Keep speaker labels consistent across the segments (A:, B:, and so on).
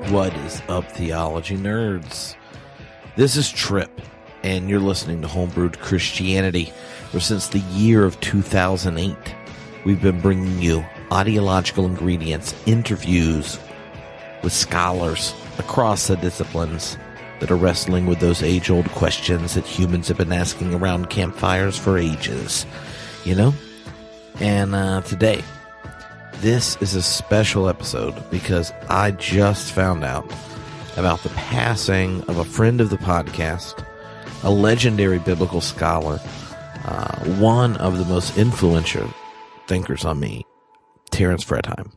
A: What is up, theology nerds? This is Trip, and you're listening to Homebrewed Christianity, where since the year of 2008, we've been bringing you ideological ingredients, interviews with scholars across the disciplines that are wrestling with those age-old questions that humans have been asking around campfires for ages, you know? And today, this is a special episode because I just found out about the passing of a friend of the podcast, a legendary biblical scholar, one of the most influential thinkers on me, Terence Fretheim.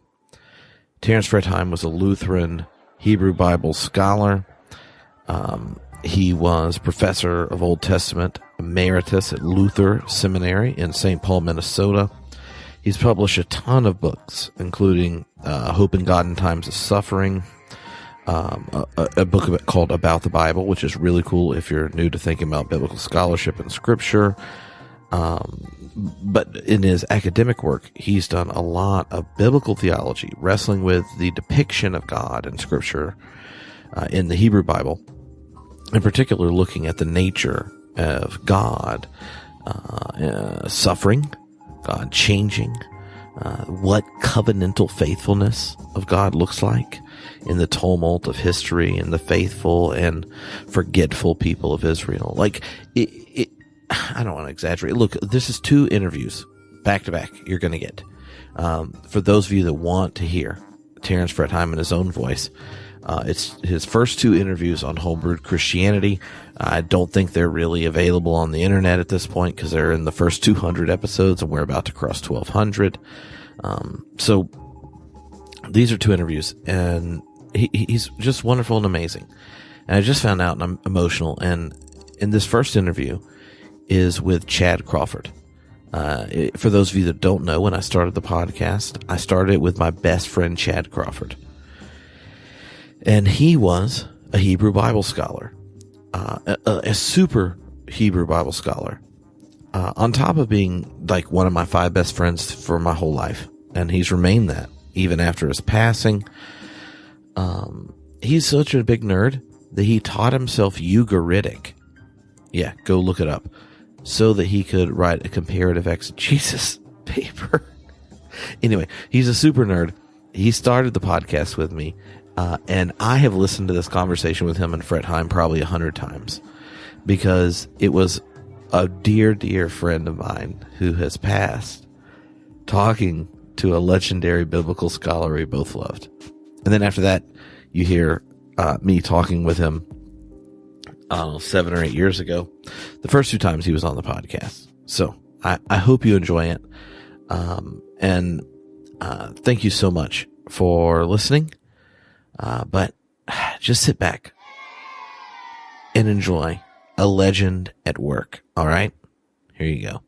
A: Terence Fretheim was a Lutheran Hebrew Bible scholar. He was professor of Old Testament emeritus at Luther Seminary in St. Paul, Minnesota. He's published a ton of books, including Hope in God in Times of Suffering, a book called About the Bible, which is really cool if you're new to thinking about biblical scholarship and scripture. But in his academic work, he's done a lot of biblical theology, wrestling with the depiction of God in scripture in the Hebrew Bible, in particular looking at the nature of God, suffering, God changing, what covenantal faithfulness of God looks like in the tumult of history and the faithful and forgetful people of Israel. Like, I don't want to exaggerate. Look, this is 2 interviews back to back you're going to get. For those of you that want to hear Terence Fretheim in his own voice, it's his first 2 interviews on Homebrewed Christianity. I don't think they're really available on the internet at this point because they're in the first 200 episodes and we're about to cross 1,200. So these are 2 interviews, and he's just wonderful and amazing. And I just found out, and I'm emotional. And in this first interview is with Chad Crawford. For those of you that don't know, when I started the podcast, I started it with my best friend, Chad Crawford. And he was a Hebrew Bible scholar, a super Hebrew Bible scholar, on top of being like one of my 5 best friends for my whole life. And he's remained that even after his passing. He's such a big nerd that he taught himself Ugaritic. Yeah, go look it up. So that he could write a comparative exegesis paper. Anyway, he's a super nerd. He started the podcast with me. And I have listened to this conversation with him and Fretheim probably 100 times because it was a dear, dear friend of mine who has passed talking to a legendary biblical scholar we both loved. And then after that, you hear me talking with him 7 or 8 years ago, the first 2 times he was on the podcast. So I hope you enjoy it. And thank you so much for listening. But just sit back and enjoy a legend at work. All right, here you go.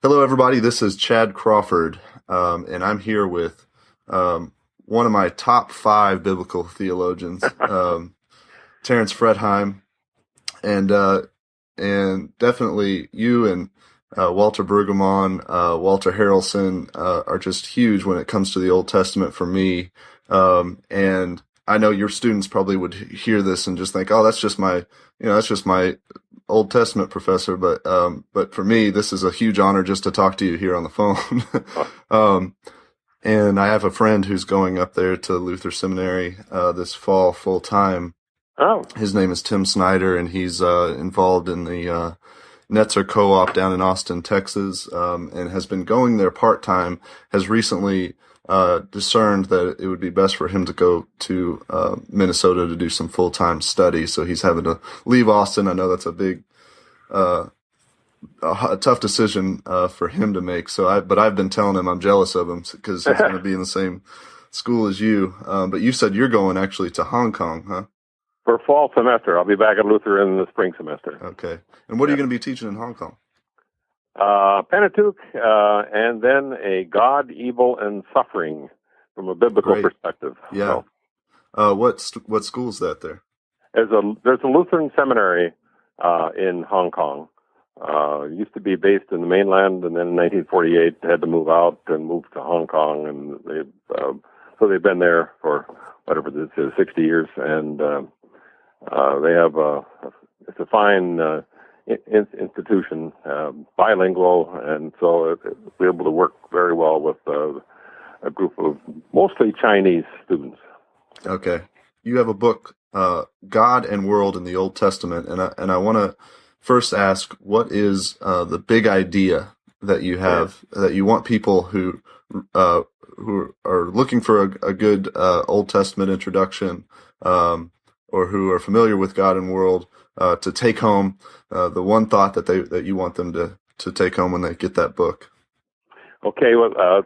B: Hello, everybody. This is Chad Crawford, and I'm here with one of my top 5 biblical theologians, Terence Fretheim, and definitely you and Walter Brueggemann, Walter Harrelson are just huge when it comes to the Old Testament for me, and I know your students probably would hear this and just think, "Oh, that's just my Old Testament professor." But for me, this is a huge honor just to talk to you here on the phone. And I have a friend who's going up there to Luther Seminary this fall full time.
C: Oh,
B: his name is Tim Snyder, and he's involved in the Netzer Co-op down in Austin, Texas, and has been going there part time. Has recently discerned that it would be best for him to go to Minnesota to do some full-time study. So he's having to leave Austin. I know that's a big, a tough decision for him to make. But I've been telling him I'm jealous of him because he's going to be in the same school as you. But you said you're going actually to Hong Kong, huh?
C: For fall semester. I'll be back at Luther in the spring semester.
B: Okay. And what are you going to be teaching in Hong Kong?
C: Pentateuch, and then a God, Evil, and Suffering from a biblical perspective.
B: Yeah. So, what school is that there?
C: There's a Lutheran seminary in Hong Kong. It used to be based in the mainland, and then in 1948 they had to move out and move to Hong Kong, and so they've been there for whatever this is, 60 years, and they have it's a fine institution, bilingual, and so we're able to work very well with a group of mostly Chinese students.
B: Okay. You have a book, God and World in the Old Testament, and I want to first ask, what is the big idea that you have, that you want people who are looking for a good Old Testament introduction, or who are familiar with God and World, to take home, the one thought that you want them to take home when they get that book? Okay,
C: well,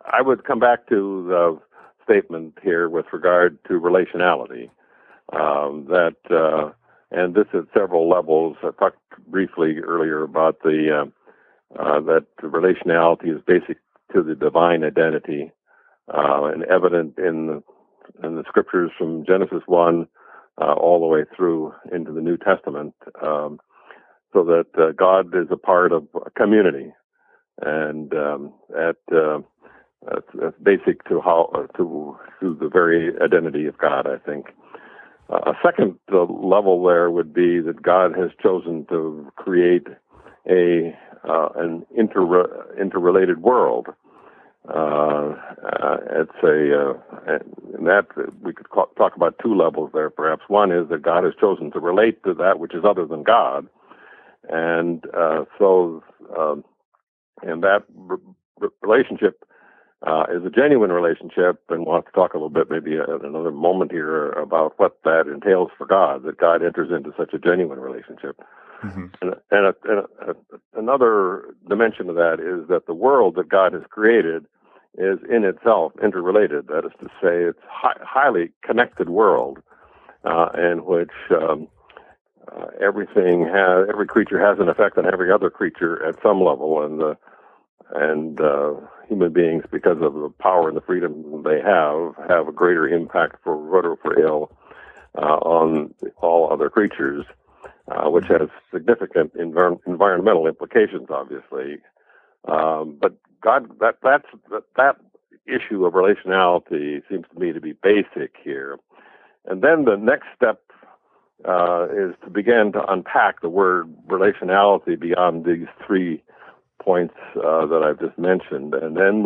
C: I would come back to the statement here with regard to relationality, and this at several levels. I talked briefly earlier about that relationality is basic to the divine identity, and evident in the scriptures from Genesis 1 all the way through into the New Testament, so that God is a part of a community, and that's basic to the very identity of God, I think. A second level there would be that God has chosen to create an interrelated world. And that we could talk about two levels there, perhaps. One is that God has chosen to relate to that which is other than God, and that relationship is a genuine relationship, and we'll have to talk a little bit maybe at another moment here about what that entails for God, that God enters into such a genuine relationship. Mm-hmm. And another dimension of that is that the world that God has created is in itself interrelated. That is to say, it's highly connected world in which every creature has an effect on every other creature at some level, and human beings, because of the power and the freedom they have a greater impact for good or for ill on all other creatures, which has significant environmental implications, obviously. But God, that issue of relationality seems to me to be basic here. And then the next step is to begin to unpack the word relationality beyond these 3 points that I've just mentioned. And then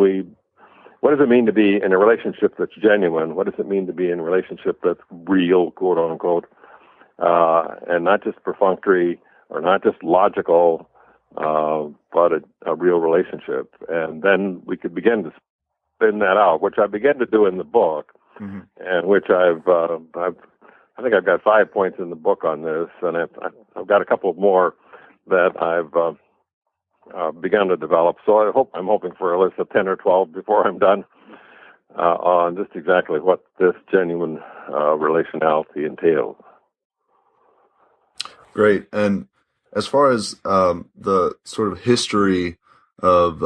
C: what does it mean to be in a relationship that's genuine? What does it mean to be in a relationship that's real, quote unquote, and not just perfunctory or not just logical, but a real relationship? And then we could begin to spin that out, which I began to do in the book, mm-hmm. and which I think I've got 5 points in the book on this, and I've got a couple more that I've begun to develop. So I'm hoping for a list of 10 or 12 before I'm done on just exactly what this genuine relationality entails.
B: Great. And as far as the sort of history of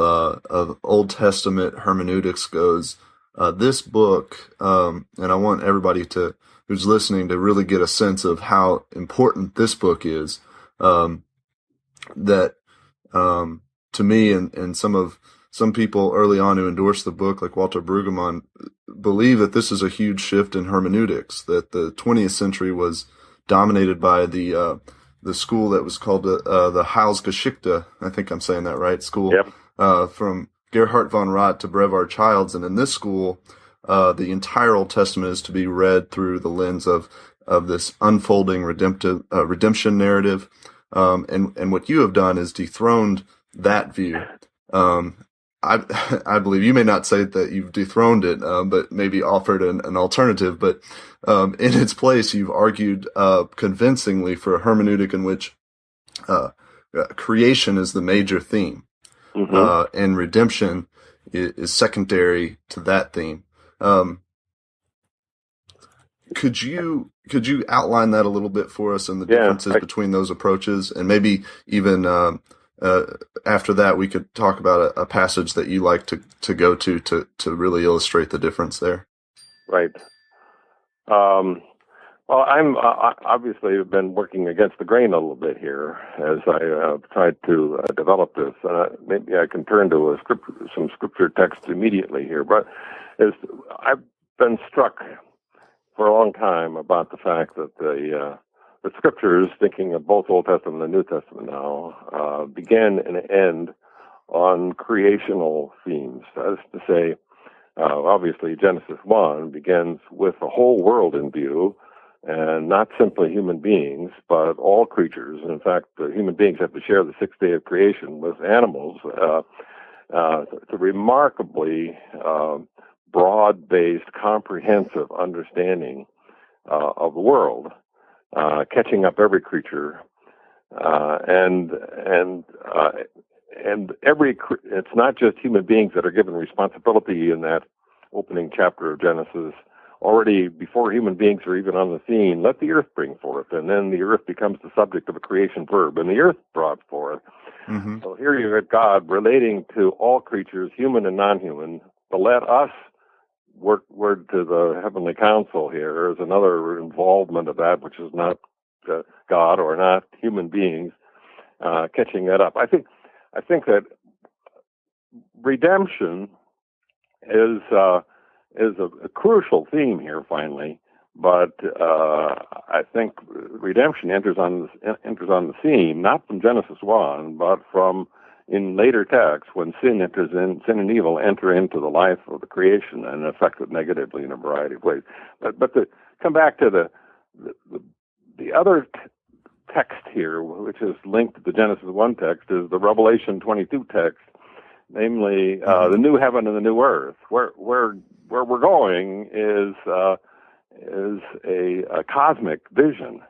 B: Old Testament hermeneutics goes, this book, and I want everybody who's listening to really get a sense of how important this book is, that to me and some people early on who endorsed the book, like Walter Brueggemann, believe that this is a huge shift in hermeneutics, that the 20th century was dominated by the school that was called the Heilsgeschichte, I think I'm saying that right, school, yep. From Gerhard von Rott to Brevard Childs. And in this school, the entire Old Testament is to be read through the lens of this unfolding redemption narrative. And what you have done is dethroned that view. I believe you may not say that you've dethroned it, but maybe offered an alternative. But in its place, you've argued convincingly for a hermeneutic in which creation is the major theme, mm-hmm. And redemption is secondary to that theme. Could you outline that a little bit for us and the differences between those approaches, and maybe even after that we could talk about a passage that you like to go to really illustrate the difference there.
C: Right. Well, I'm obviously been working against the grain a little bit here as I tried to develop this. Maybe I can turn to some scripture text immediately here, but I've been struck for a long time about the fact that the scriptures, thinking of both Old Testament and the New Testament now, begin and end on creational themes. That is to say, obviously Genesis 1 begins with the whole world in view, and not simply human beings, but all creatures. In fact, human beings have to share the sixth day of creation with animals. It's a remarkably broad-based, comprehensive understanding of the world, catching up every creature, and it's not just human beings that are given responsibility in that opening chapter of Genesis. Already before human beings are even on the scene, let the earth bring forth, and then the earth becomes the subject of a creation verb, and the earth brought forth. Mm-hmm. So here you have God relating to all creatures, human and non-human. The let us word to the heavenly council here is another involvement of that which is not God or not human beings, catching that up. I think that redemption is a crucial theme here, finally. But I think redemption enters on the scene not from Genesis 1, but from in later texts when sin and evil enter into the life of the creation and affect it negatively in a variety of ways. But to come back to the other text here, which is linked to the Genesis 1 text, is the Revelation 22 text, namely the new heaven and the new earth. Where we're going is a cosmic vision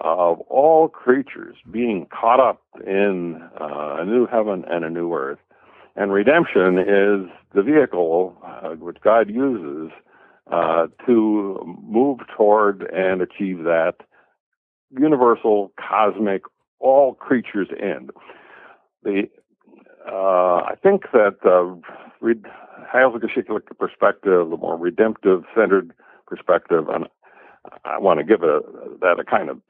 C: of all creatures being caught up in a new heaven and a new earth. And redemption is the vehicle which God uses to move toward and achieve that universal, cosmic, all creatures end. I think that the Heilsgeschichtliche perspective, the more redemptive-centered perspective, and I want to give that a kind of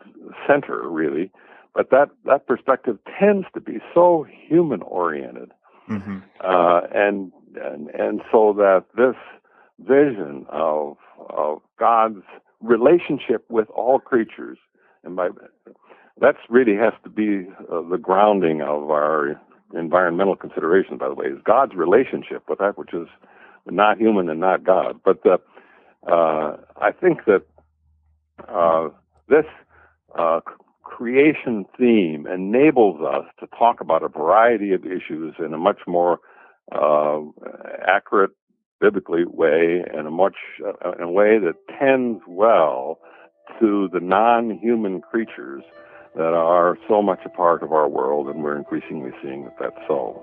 C: center, really, but that perspective tends to be so human-oriented, mm-hmm. and so that this vision of God's relationship with all creatures, and that really has to be the grounding of our environmental considerations, by the way, is God's relationship with that which is not human and not God. But I think that this creation theme enables us to talk about a variety of issues in a much more accurate, biblically way, and in a way that tends well to the non-human creatures that are so much a part of our world, and we're increasingly seeing that that's so.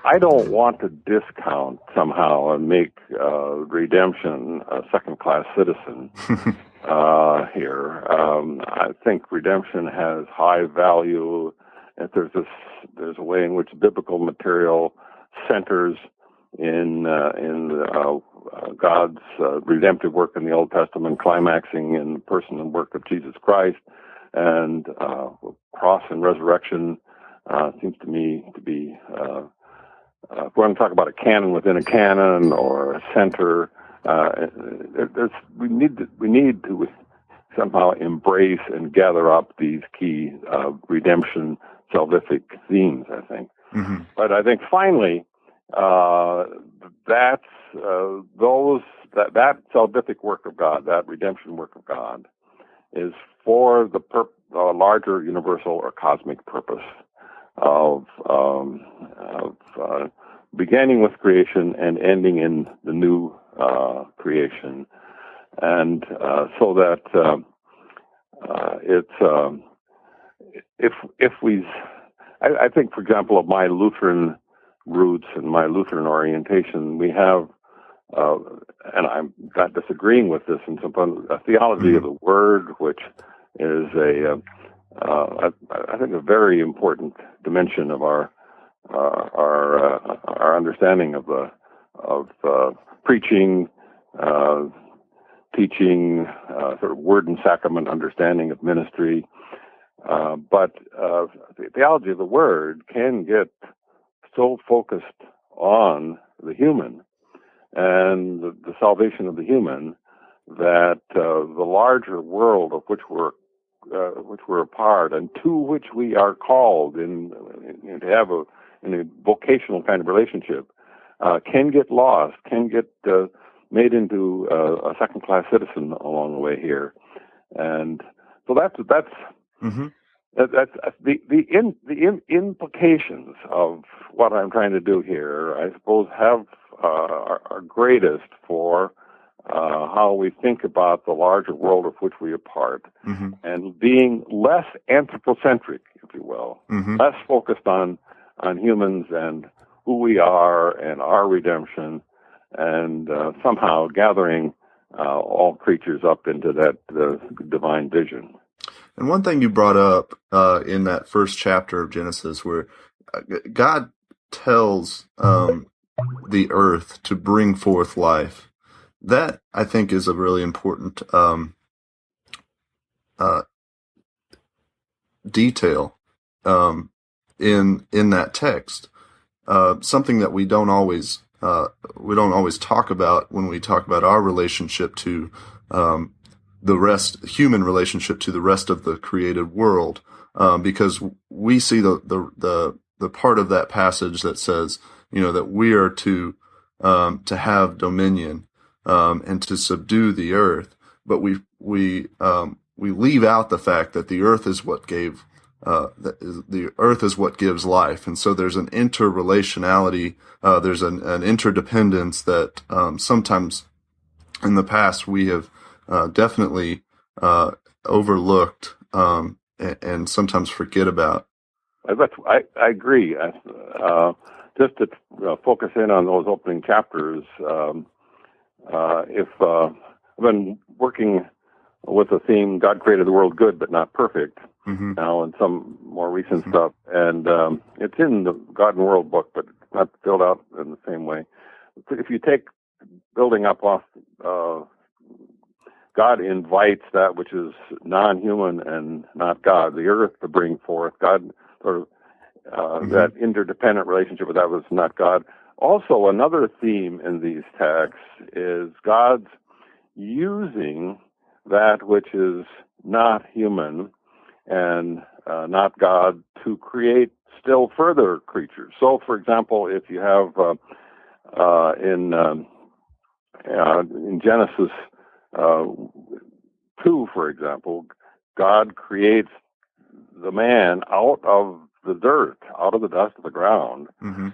C: I don't want to discount somehow and make redemption a second-class citizen here. I think redemption has high value. And there's a way in which biblical material centers in God's redemptive work in the Old Testament, climaxing in the person and work of Jesus Christ, and cross and resurrection seems to me to be. If we want to talk about a canon within a canon or a center, we need to somehow embrace and gather up these key redemption salvific themes, I think. Mm-hmm. But I think finally that salvific work of God, that redemption work of God, is for the larger universal or cosmic purpose of beginning with creation and ending in the new creation. and so that it's if we, I think, for example, of my Lutheran roots and my Lutheran orientation, we have, and I'm not disagreeing with this, in some a theology of the word, which is I think a very important dimension of our understanding of preaching, teaching, sort of word and sacrament understanding of ministry. But the theology of the word can get so focused on the human and the salvation of the human that the larger world of which we're a part and to which we are called to have in a vocational kind of relationship can get lost, can get made into a second-class citizen along the way here, and so that's
B: Mm-hmm.
C: that's the implications of what I'm trying to do here, I suppose, are greatest for how we think about the larger world of which we are part,
B: Mm-hmm.
C: and being less anthropocentric, if you will,
B: Mm-hmm.
C: less focused on humans and who we are and our redemption, and somehow gathering all creatures up into that divine vision.
B: And one thing you brought up in that first chapter of Genesis, where God tells the earth to bring forth life, that I think is a really important detail in that text. Something that we don't always talk about when we talk about our relationship to human relationship to the rest of the created world, because we see the part of that passage that says, that we are to have dominion and to subdue the earth, but we leave out the fact that the earth is what gave. The earth is what gives life, and so there's an interrelationality. There's an interdependence that sometimes in the past we have definitely overlooked and sometimes forget about.
C: I agree. Just to focus in on those opening chapters, if I've been working with the theme, God created the world good but not perfect,
B: Mm-hmm.
C: now in some more recent stuff, and it's in the God and World book, but not filled out in the same way. If you take building up off, God invites that which is non-human and not God, the earth, to bring forth. God sort of that interdependent relationship with that was not God. Also, another theme in these texts is God's using that which is not human and not God to create still further creatures. So, for example, if you have in Genesis 2, for example, God creates the man out of the dirt, out of the dust of the ground.
B: Mm-hmm.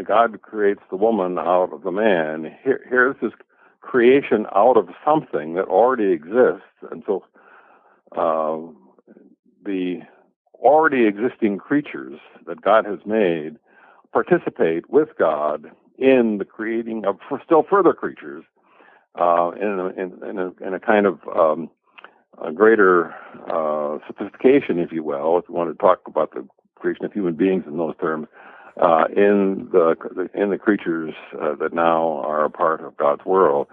C: God creates the woman out of the man. Here's this creation out of something that already exists, and so the already existing creatures that God has made participate with God in the creating of still further creatures in a kind of a greater sophistication, if you will, if you want to talk about the creation of human beings in those terms, in the creatures that now are a part of God's world.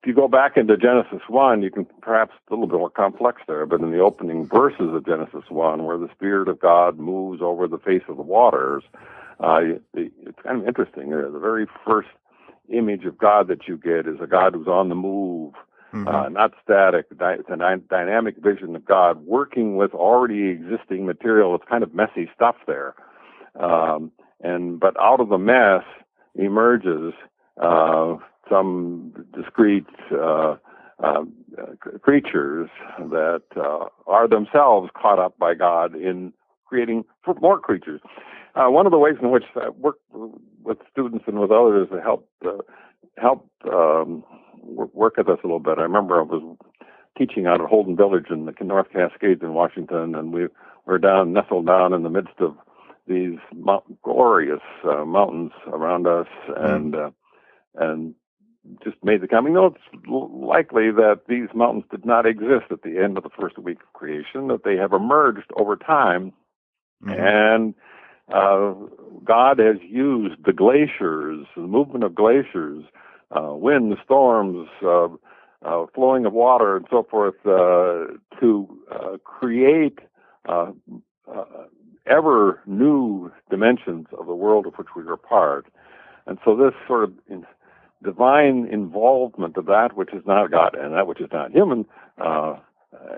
C: If you go back into Genesis 1, you can perhaps a little bit more complex there, but in the opening verses of Genesis 1, where the Spirit of God moves over the face of the waters, it's kind of interesting. The very first image of God that you get is a God who's on the move, not static. It's a dynamic vision of God working with already existing material. It's kind of messy stuff there. But out of the mess emerges some discrete creatures that are themselves caught up by God in creating more creatures. One of the ways in which I work with students and with others to help work with us a little bit. I remember I was teaching out at Holden Village in the North Cascades in Washington, and we were nestled down in the midst of these glorious mountains around us, and just made the comment, it's likely that these mountains did not exist at the end of the first week of creation, that they have emerged over time, and God has used the glaciers, the movement of glaciers, wind, storms, flowing of water, and so forth, to create ever new dimensions of the world of which we are part. And so this sort of divine involvement of that which is not God and that which is not human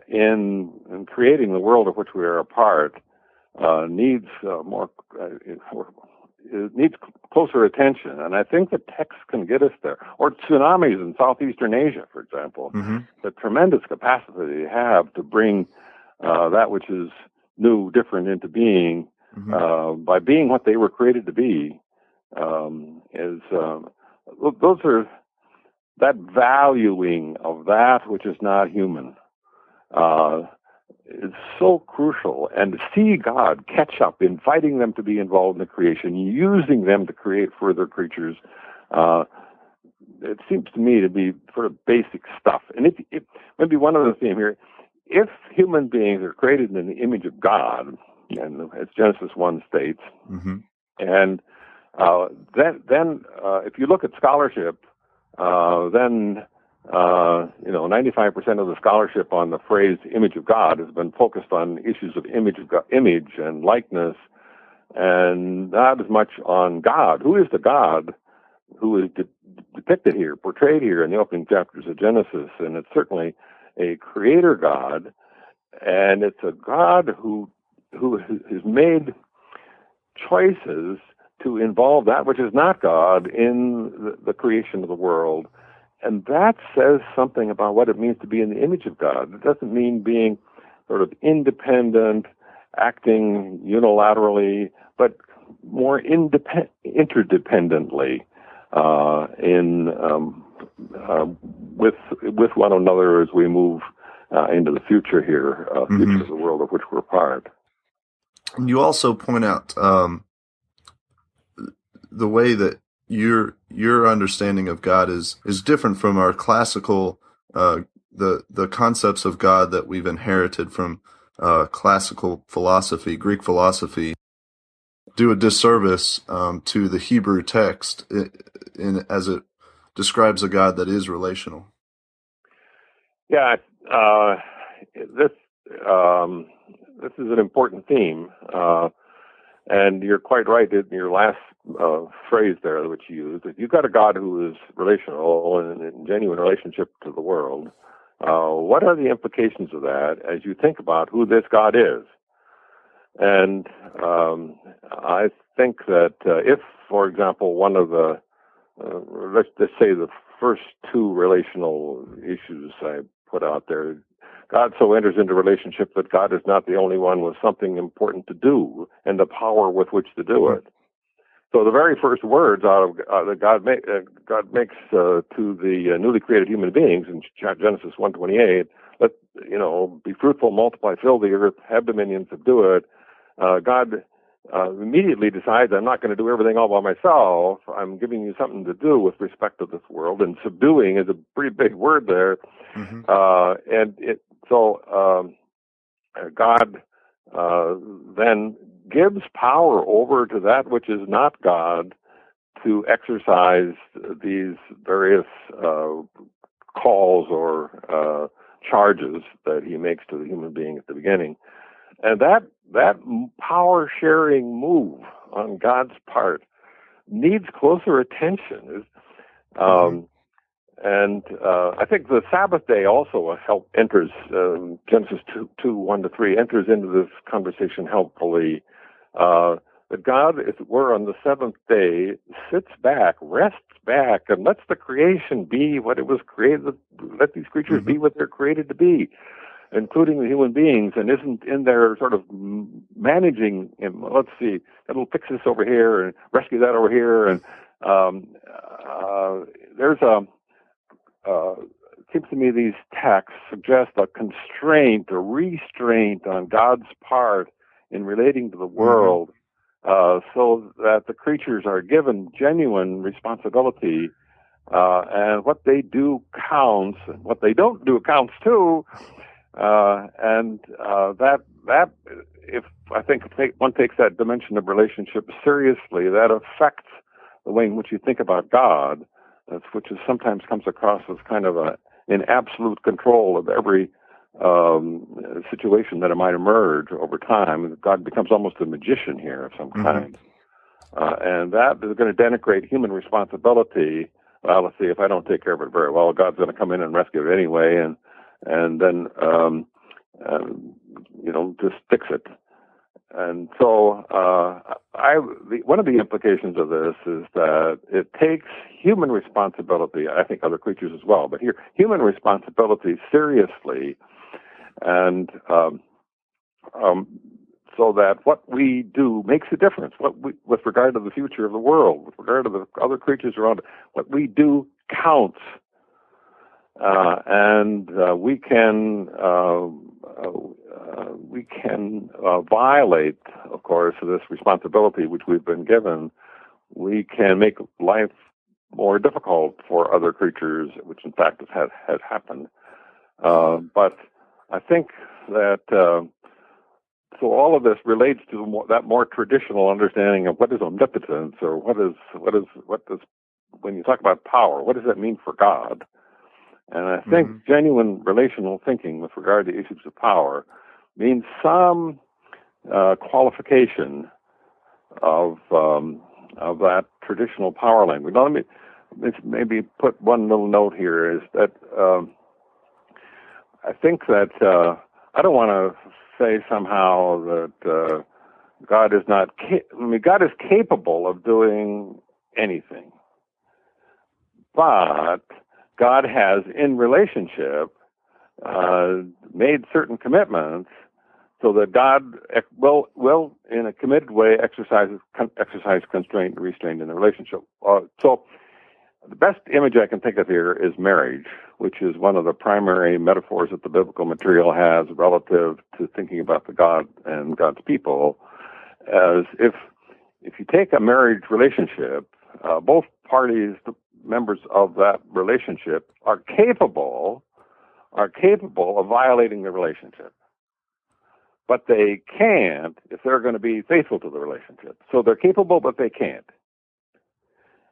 C: in creating the world of which we are a part needs it needs closer attention, and I think the text can get us there. Or tsunamis in southeastern Asia, for example, the tremendous capacity they have to bring that which is new, different into being by being what they were created to be. Those are that valuing of that which is not human. Is so crucial, and to see God catch up, inviting them to be involved in the creation, using them to create further creatures, it seems to me to be sort of basic stuff. And if maybe one other theme here, if human beings are created in the image of God, and as Genesis 1 states, and then if you look at scholarship, then 95% of the scholarship on the phrase "image of God" has been focused on issues of image and likeness, and not as much on God. Who is the God who is depicted here, portrayed here in the opening chapters of Genesis? And it's certainly a creator God, and it's a God who has made choices to involve that which is not God in the creation of the world. And that says something about what it means to be in the image of God. It doesn't mean being sort of independent, acting unilaterally, but more interdependently with one another as we move into the future here, future of the world of which we're part.
B: And you also point out the way that your understanding of God is different from our classical the concepts of God that we've inherited from classical philosophy, Greek philosophy, do a disservice to the Hebrew text as it describes a God that is relational.
C: Yeah, this is an important theme. And you're quite right in your last phrase there, which you used. If you've got a God who is relational and in genuine relationship to the world, what are the implications of that as you think about who this God is? And I think that if, for example, one of the, let's say the first two relational issues I put out there, God so enters into relationship that God is not the only one with something important to do and the power with which to do it. So the very first words out of that God makes to the newly created human beings in Genesis 1:28, be fruitful, multiply, fill the earth, have dominion, subdue it. God immediately decides, I'm not going to do everything all by myself. I'm giving you something to do with respect to this world, and subduing is a pretty big word there. God then gives power over to that which is not God to exercise these various calls or charges that he makes to the human being at the beginning. And that power-sharing move on God's part needs closer attention. And I think the Sabbath day also enters, Genesis 2:1-3, enters into this conversation helpfully. That God, as it were, on the seventh day, sits back, rests back, and lets the creation be what it was created, let these creatures be what they're created to be, including the human beings, and isn't in there sort of managing him. Let's see, it'll fix this over here and rescue that over here. And there's it seems to me these texts suggest a constraint, a restraint on God's part in relating to the world, so that the creatures are given genuine responsibility, and what they do counts, and what they don't do counts too, and that if I think one takes that dimension of relationship seriously, that affects the way in which you think about God, which is sometimes comes across as kind of in absolute control of every situation that it might emerge over time. God becomes almost a magician here of some kind. And that is going to denigrate human responsibility. Well, let's see, if I don't take care of it very well, God's going to come in and rescue it anyway, and then just fix it. And so one of the implications of this is that it takes human responsibility, I think other creatures as well, but here, human responsibility seriously, and so that what we do makes a difference. With regard to the future of the world, with regard to the other creatures around it, what we do counts, and we can violate, of course, this responsibility which we've been given. We can make life more difficult for other creatures, which in fact has happened. But I think that so all of this relates to that more traditional understanding of what is omnipotence, or what does when you talk about power, what does that mean for God? And I think genuine relational thinking with regard to issues of power means some qualification of that traditional power language. Now, let me maybe put one little note here, is that I think that I don't want to say somehow that God is not. God is capable of doing anything, but God has, in relationship, made certain commitments so that God will in a committed way, exercise constraint and restraint in the relationship. So the best image I can think of here is marriage, which is one of the primary metaphors that the biblical material has relative to thinking about the God and God's people. As if you take a marriage relationship, both parties, the members of that relationship, are capable of violating the relationship. But they can't if they're going to be faithful to the relationship. So they're capable, but they can't.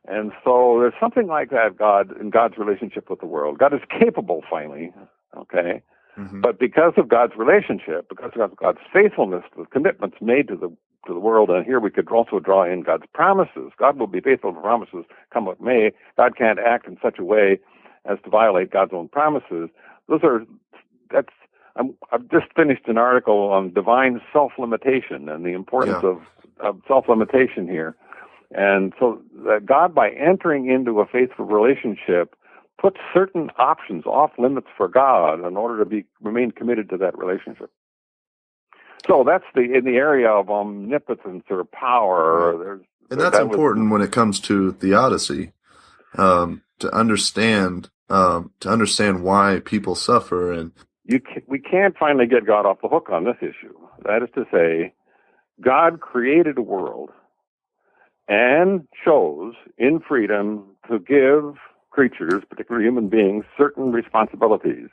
C: And so there's something like that in God's relationship with the world. God is capable, finally, okay? But because of God's relationship, because of God's faithfulness, the commitments made to the world, and here we could also draw in God's promises. God will be faithful to promises, come what may. God can't act in such a way as to violate God's own promises. I've just finished an article on divine self-limitation and the importance of self-limitation here. And so that God, by entering into a faithful relationship, puts certain options off limits for God in order to remain committed to that relationship. So that's in the area of omnipotence or power.
B: And that's important when it comes to theodicy, to understand why people suffer. And
C: we can't finally get God off the hook on this issue. That is to say, God created a world and chose in freedom to give creatures, particularly human beings, certain responsibilities.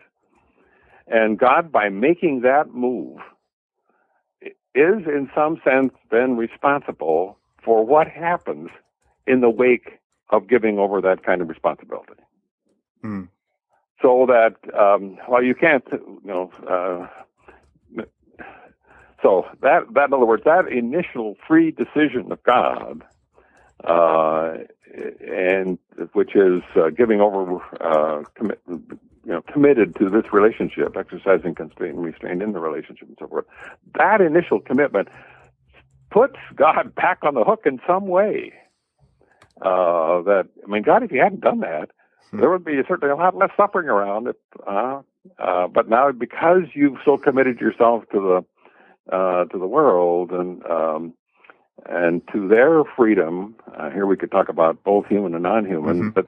C: And God, by making that move, is in some sense then responsible for what happens in the wake of giving over that kind of responsibility. So that, you can't, so that, in other words, that initial free decision of God, and which is giving over, committed to this relationship, exercising constraint and restraint in the relationship and so forth. That initial commitment puts God back on the hook in some way. God, if you hadn't done that, there would be certainly a lot less suffering around it. But now, because you've so committed yourself to the world and to their freedom, here we could talk about both human and non-human, but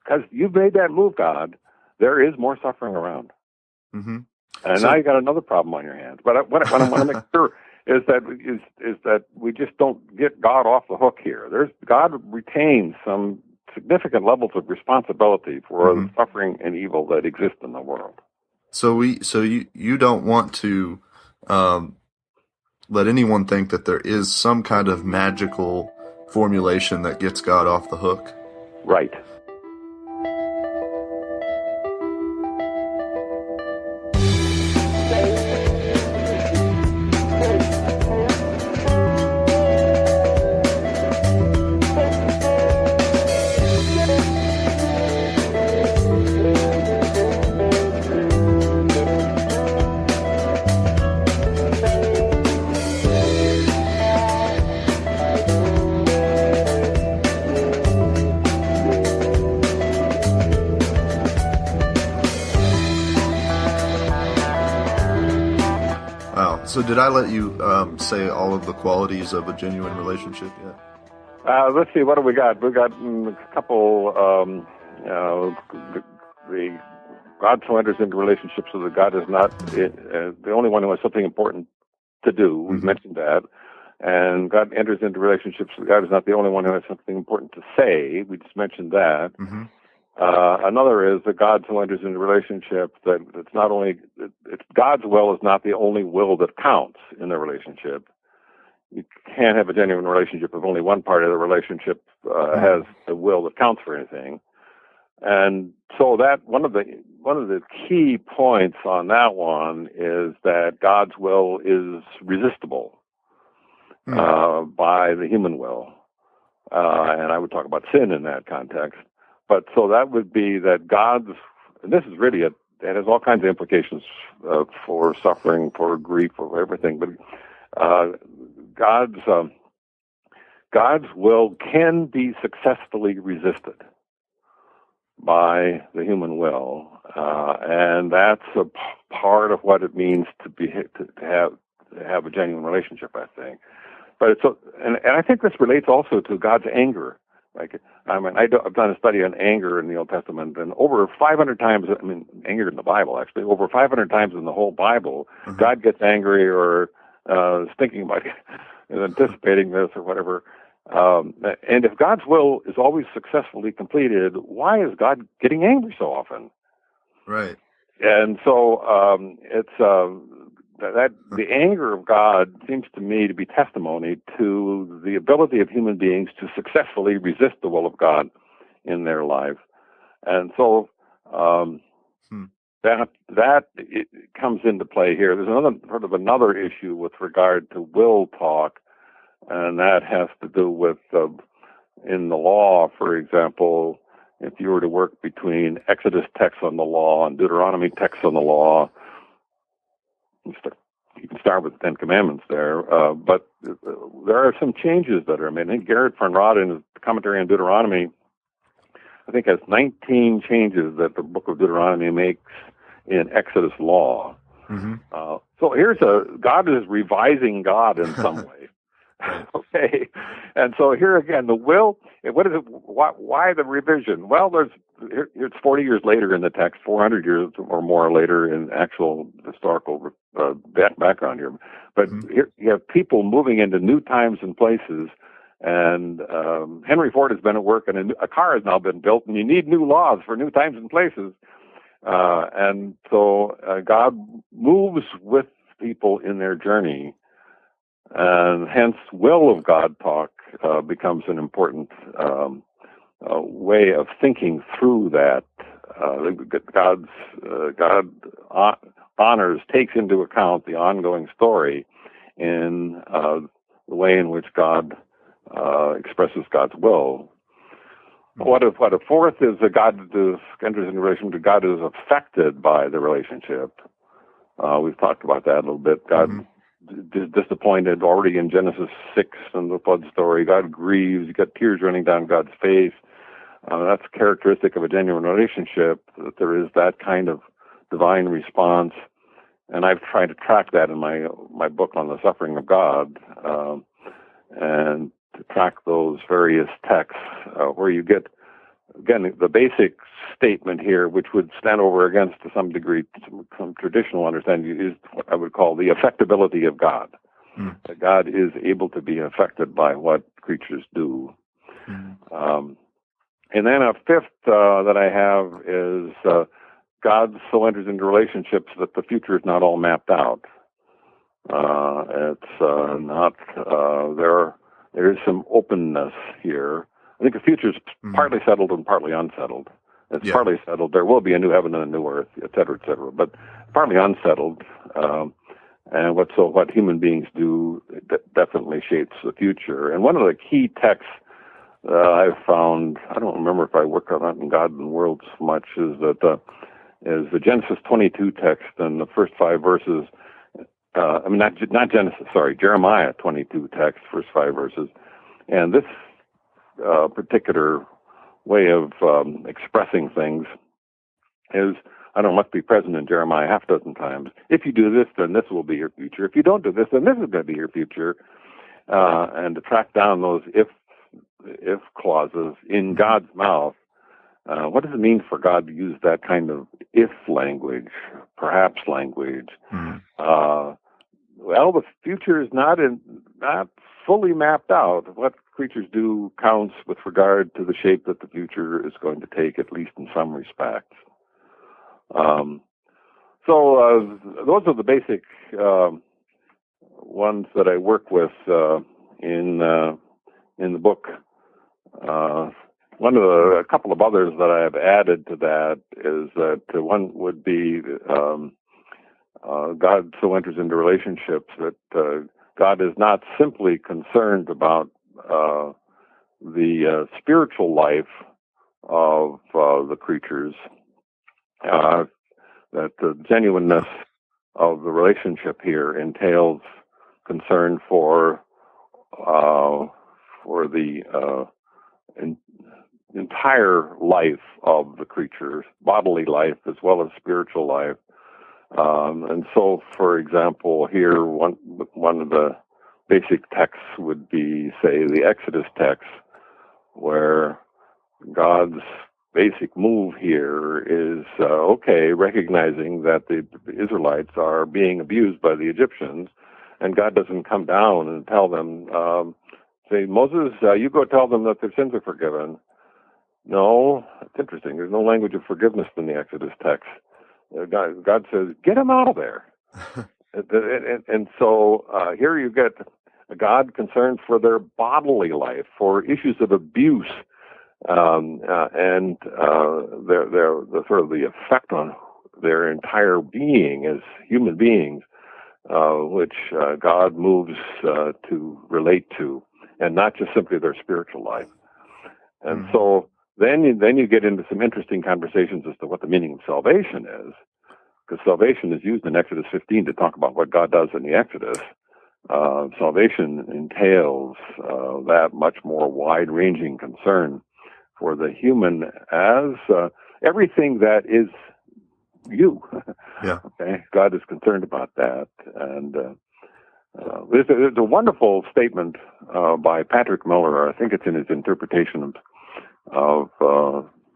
C: because you've made that move, God, there is more suffering around.
B: Mm-hmm.
C: And now you got another problem on your hands. But what I want to make sure is that we just don't get God off the hook here. God retains some significant levels of responsibility for the suffering and evil that exist in the world.
B: So you don't want to let anyone think that there is some kind of magical formulation that gets God off the hook.
C: Right.
B: So did I let you say all of the qualities of a genuine relationship yet?
C: Let's see, what do we got? We got a couple, the God so enters into relationships so that God is not the only one who has something important to do. We've mentioned that. And God enters into relationships so that God is not the only one who has something important to say. We just mentioned that. Another is that God so enters into relationship that it's God's will is not the only will that counts in the relationship. You can't have a genuine relationship if only one part of the relationship has the will that counts for anything. And so that one of the key points on that one is that God's will is resistible by the human will. And I would talk about sin in that context. But so that would be that and this is really it has all kinds of implications for suffering, for grief, for everything. But God's will can be successfully resisted by the human will, and that's a part of what it means to have a genuine relationship, I think. But and I think this relates also to God's anger. I've done a study on anger in the Old Testament, and over 500 times, anger in the Bible, actually, over 500 times in the whole Bible, God gets angry or is thinking about anticipating this or whatever. And if God's will is always successfully completed, why is God getting angry so often?
B: Right.
C: And so that the anger of God seems to me to be testimony to the ability of human beings to successfully resist the will of God in their life. And so that it comes into play here. There's another issue with regard to will talk, and that has to do with in the law, for example, if you were to work between Exodus texts on the law and Deuteronomy texts on the law, you can start with the Ten Commandments there, but there are some changes that are made. I think Gerrit van Rode in his commentary on Deuteronomy, I think has 19 changes that the book of Deuteronomy makes in Exodus law. So here's God is revising God in some way. Okay, and so here again, the will. What is it? Why the revision? Well, it's 40 years later in the text, 400 years or more later in actual historical background here. But here you have people moving into new times and places, and Henry Ford has been at work, and a car has now been built, and you need new laws for new times and places. And so God moves with people in their journey. And hence, will of God talk becomes an important way of thinking through that. God honors, takes into account the ongoing story in the way in which God expresses God's will. What a fourth is that God enters into relation to God is affected by the relationship. We've talked about that a little bit. God disappointed already in Genesis 6 and the flood story. God grieves. You got tears running down God's face. That's characteristic of a genuine relationship, that there is that kind of divine response. And I've tried to track that in my book on the suffering of God, and to track those various texts where you get again, the basic statement here, which would stand over against, to some degree, some traditional understanding, is what I would call the affectability of God. That God is able to be affected by what creatures do. And then a fifth that I have is God so enters into relationships that the future is not all mapped out. It's not, there is some openness here. I think the future is partly settled and partly unsettled. It's partly settled. There will be a new heaven and a new earth, et cetera, but partly unsettled. And what human beings do definitely shapes the future. And one of the key texts I've found, I don't remember if I work on that in God and the World so much, is the Genesis 22 text and the first 5 verses. Not Genesis, sorry, Jeremiah 22 text, first 5 verses. And this particular way of expressing things is, must be present in Jeremiah half a dozen times. If you do this, then this will be your future. If you don't do this, then this is going to be your future. And to track down those if clauses in God's mouth, what does it mean for God to use that kind of if language, perhaps language? Well, the future is not fully mapped out. What creatures do counts with regard to the shape that the future is going to take, at least in some respects. So those are the basic ones that I work with in the book. A couple of others that I have added to that is that one would be God so enters into relationships that God is not simply concerned about the spiritual life of the creatures, that the genuineness of the relationship here entails concern for the entire life of the creatures, bodily life as well as spiritual life. And so, for example, here one of the basic texts would be, say, the Exodus text, where God's basic move here is, recognizing that the Israelites are being abused by the Egyptians, and God doesn't come down and tell them, say, Moses, you go tell them that their sins are forgiven. No, it's interesting. There's no language of forgiveness in the Exodus text. God says, get them out of there. and so here you get a God concerned for their bodily life, for issues of abuse, and the sort of the effect on their entire being as human beings, which God moves to relate to, and not just simply their spiritual life. And so then you get into some interesting conversations as to what the meaning of salvation is, because salvation is used in Exodus 15 to talk about what God does in the Exodus. Salvation entails that much more wide-ranging concern for the human as everything that is you.
B: Yeah.
C: Okay, God is concerned about that, and there's a wonderful statement by Patrick Miller. I think it's in his interpretation of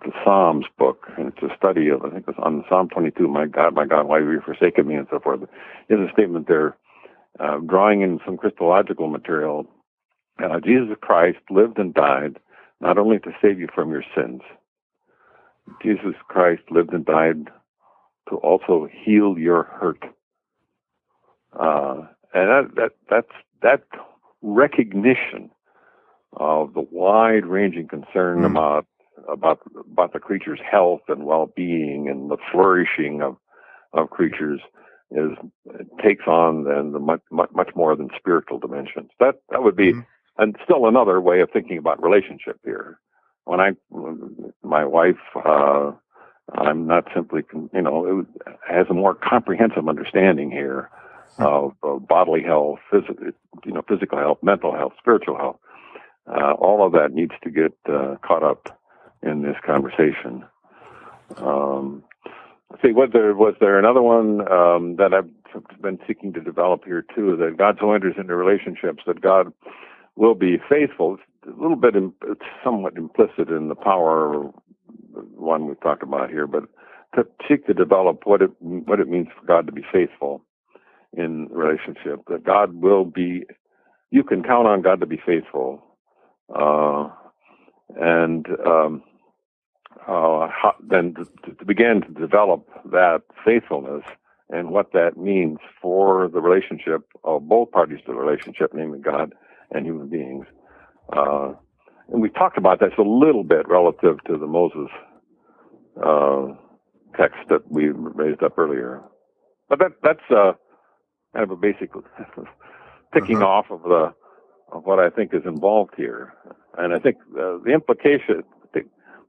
C: the Psalms book, and it's a study of, I think it's on Psalm 22. My God, why have you forsaken me, and so forth. There's a statement there, drawing in some Christological material. Jesus Christ lived and died not only to save you from your sins. Jesus Christ lived and died to also heal your hurt. And that recognition of the wide-ranging concern about the creature's health and well-being and the flourishing of creatures takes on then the much more than spiritual dimensions. That would be, and still another way of thinking about relationship here. When my wife, I'm not simply, has a more comprehensive understanding here of bodily health, physical health, mental health, spiritual health. All of that needs to get caught up in this conversation. Was there another one that I've been seeking to develop here too? That God so enters into relationships that God will be faithful. It's a little bit, it's somewhat implicit in the power one we've talked about here, but to seek to develop what it means for God to be faithful in relationship. That God will be, you can count on God to be faithful, and then to begin to develop that faithfulness and what that means for the relationship of both parties to the relationship, namely God and human beings. And we talked about this a little bit relative to the Moses text that we raised up earlier. But that's kind of a basic picking off of what I think is involved here. And I think the implication,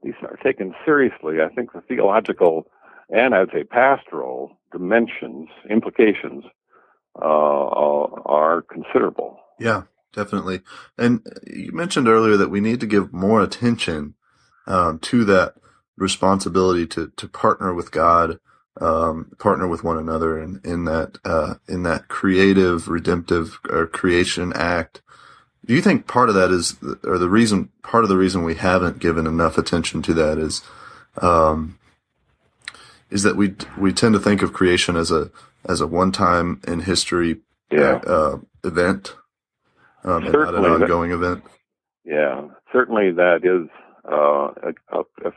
C: these are taken seriously. I think the theological and I'd say pastoral implications are considerable.
B: Yeah, definitely. And you mentioned earlier that we need to give more attention to that responsibility to partner with God, partner with one another in that creative, redemptive creation act. Do you think part of that is, or part of the reason we haven't given enough attention to that is that we tend to think of creation as a one-time in history event, and not an ongoing event? Yeah,
C: certainly that is a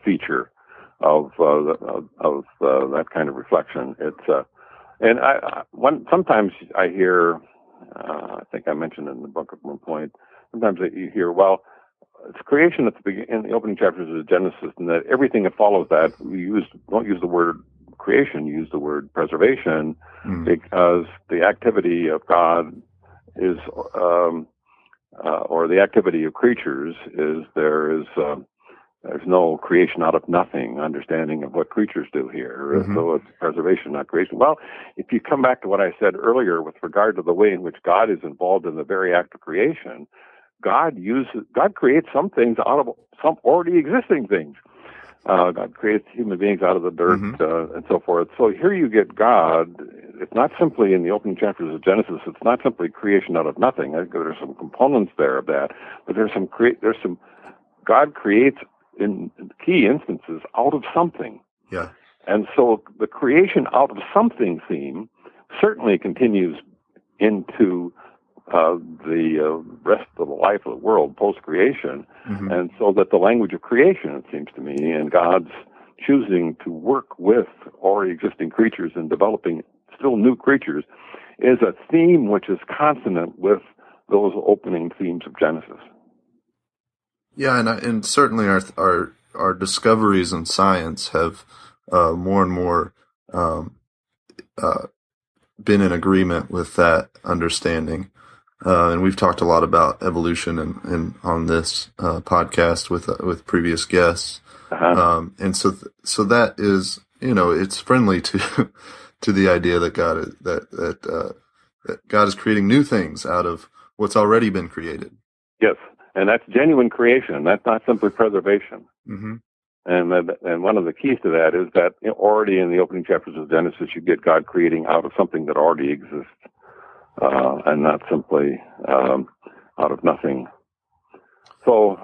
C: feature of that kind of reflection. It's and sometimes I hear, I think I mentioned in the book at one point, sometimes you hear, well, it's creation at the beginning, in the opening chapters of Genesis, and that everything that follows that, don't use the word creation, use the word preservation, because the activity of God is, or the activity of creatures is, there's no creation out of nothing understanding of what creatures do here. So it's preservation, not creation. Well, if you come back to what I said earlier with regard to the way in which God is involved in the very act of creation, God creates some things out of some already existing things. God creates human beings out of the dirt and so forth. So here you get God. It's not simply in the opening chapters of Genesis. It's not simply creation out of nothing. There's some components there of that, but there's some God creates in key instances out of something.
B: Yeah.
C: And so the creation out of something theme certainly continues into the rest of the life of the world post-creation. And so that the language of creation, it seems to me, and God's choosing to work with already existing creatures and developing still new creatures is a theme which is consonant with those opening themes of Genesis.
B: Yeah, and certainly our discoveries in science have more and more been in agreement with that understanding. And we've talked a lot about evolution and on this podcast with previous guests. And so that is, it's friendly to the idea that God is creating new things out of what's already been created.
C: Yes. And that's genuine creation. That's not simply preservation. And one of the keys to that is that already in the opening chapters of Genesis, you get God creating out of something that already exists, and not simply out of nothing. So,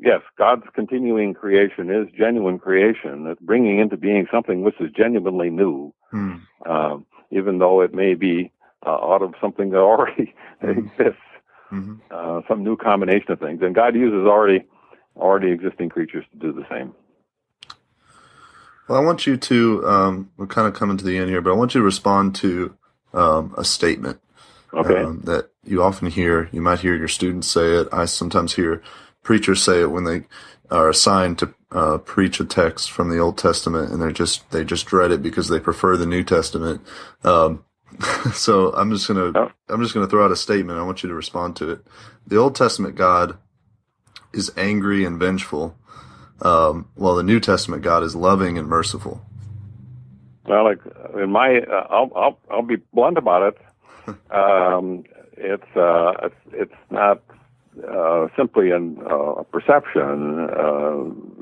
C: yes, God's continuing creation is genuine creation. It's bringing into being something which is genuinely new, even though it may be out of something that already exists. Some new combination of things, and God uses already existing creatures to do the same.
B: Well, I want you to, we're kind of coming to the end here, but I want you to respond to a statement that you often hear. You might hear your students say it. I sometimes hear preachers say it when they are assigned to preach a text from the Old Testament, and they just dread it because they prefer the New Testament. So I'm just gonna throw out a statement. I want you to respond to it. The Old Testament God is angry and vengeful, while the New Testament God is loving and merciful.
C: Well, like in my, I'll be blunt about it. It's not simply a perception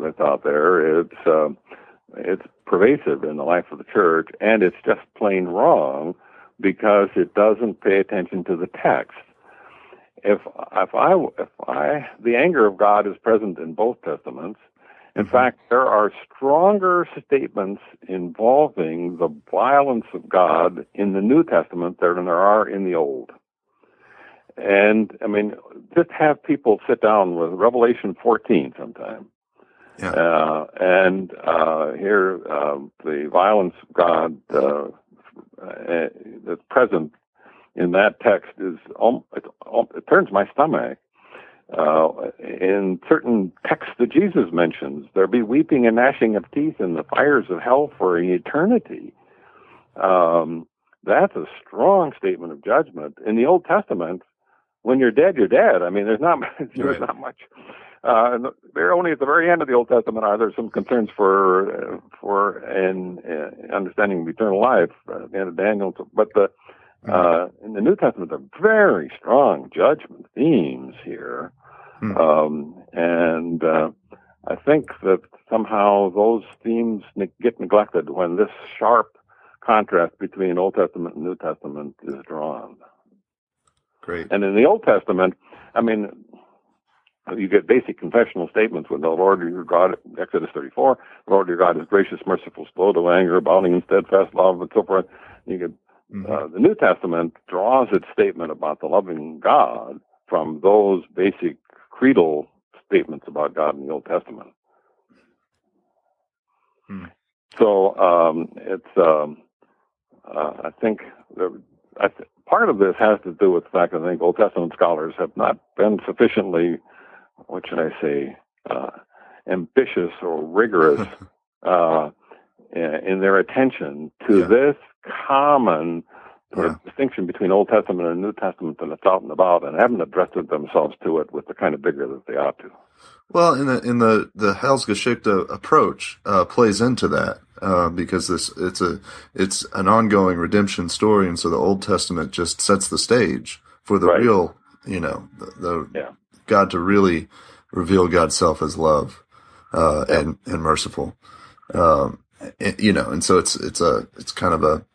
C: that's out there. It's pervasive in the life of the church, and it's just plain wrong because it doesn't pay attention to the text. If the anger of God is present in both testaments, In fact, there are stronger statements involving the violence of God in the New Testament than there are in the Old. And, I mean, just have people sit down with Revelation 14 sometime.
B: Yeah.
C: And hear the violence of God that's present in that text it turns my stomach. In certain texts that Jesus mentions, there be weeping and gnashing of teeth in the fires of hell for eternity. That's a strong statement of judgment. In the Old Testament, when you're dead, you're dead. I mean, there's not much. They're only at the very end of the Old Testament are there some concerns for understanding of eternal life at the end of Daniel. But in the New Testament, there are very strong judgment themes here. And I think that somehow those themes get neglected when this sharp contrast between Old Testament and New Testament is drawn.
B: Great.
C: And in the Old Testament, I mean, you get basic confessional statements with the Lord your God, Exodus 34, the Lord your God is gracious, merciful, slow to anger, abounding in steadfast love, and so forth. You get the New Testament draws its statement about the loving God from those basic creedal statements about God in the Old Testament. So I think part of this has to do with the fact that I think Old Testament scholars have not been sufficiently, what should I say, ambitious or rigorous in their attention to this common sort of distinction between Old Testament and New Testament that it's out and about, and haven't addressed themselves to it with the kind of vigor that they ought to.
B: Well, in the Heilsgeschichte approach plays into that because it's an ongoing redemption story, and so the Old Testament just sets the stage for the real, the God to really reveal God's self as love and merciful, and so it's kind of a.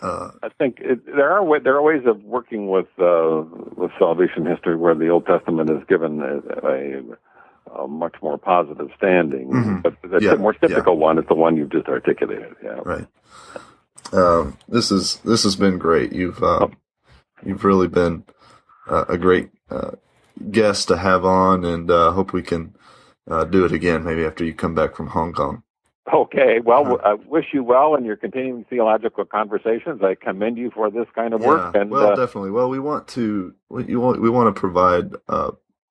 C: I think there are ways of working with salvation history where the Old Testament is given a much more positive standing, but the more typical one is the one you've just articulated. Yeah,
B: right. This has been great. You've really been a great guest to have on, and hope we can do it again maybe after you come back from Hong Kong.
C: Okay, well, I wish you well in your continuing theological conversations. I commend you for this kind of work. And,
B: definitely. Well, we want to provide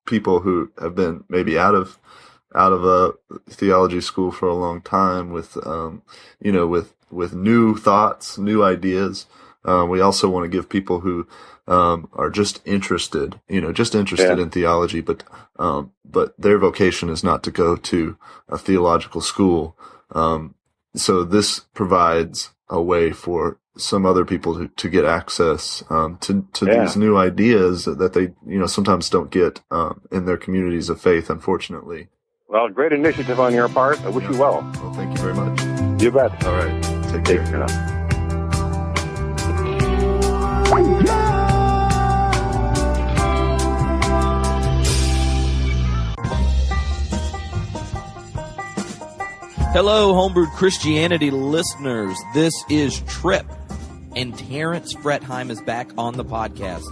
B: people who have been maybe out of a theology school for a long time with new thoughts, new ideas. We also want to give people who are just interested in theology, but their vocation is not to go to a theological school. So this provides a way for some other people to get access to these new ideas that they sometimes don't get in their communities of faith, unfortunately.
C: Well, great initiative on your part. I wish you well.
B: Well, thank you very much.
C: You bet.
B: All right. Take care now.
A: Hello, Homebrewed Christianity listeners. This is Trip, and Terence Fretheim is back on the podcast,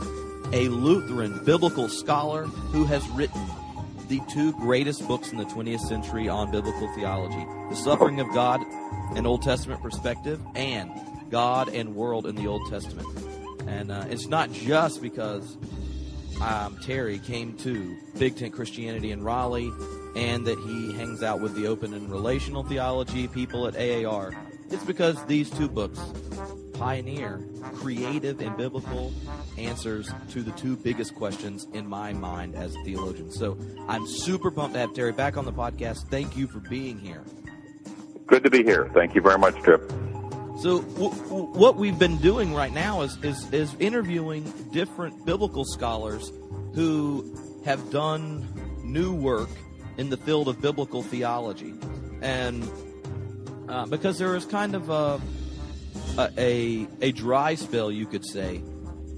A: a Lutheran biblical scholar who has written the two greatest books in the 20th century on biblical theology, The Suffering of God, an Old Testament perspective, and God and World in the Old Testament. And it's not just because Terry came to Big Tent Christianity in Raleigh and that he hangs out with the open and relational theology people at AAR. It's because these two books pioneer creative and biblical answers to the two biggest questions in my mind as a theologian. So I'm super pumped to have Terry back on the podcast. Thank you for being here.
C: Good to be here. Thank you very much, Trip.
A: So what we've been doing right now is interviewing different biblical scholars who have done new work in the field of biblical theology. And because there is kind of a dry spell, you could say,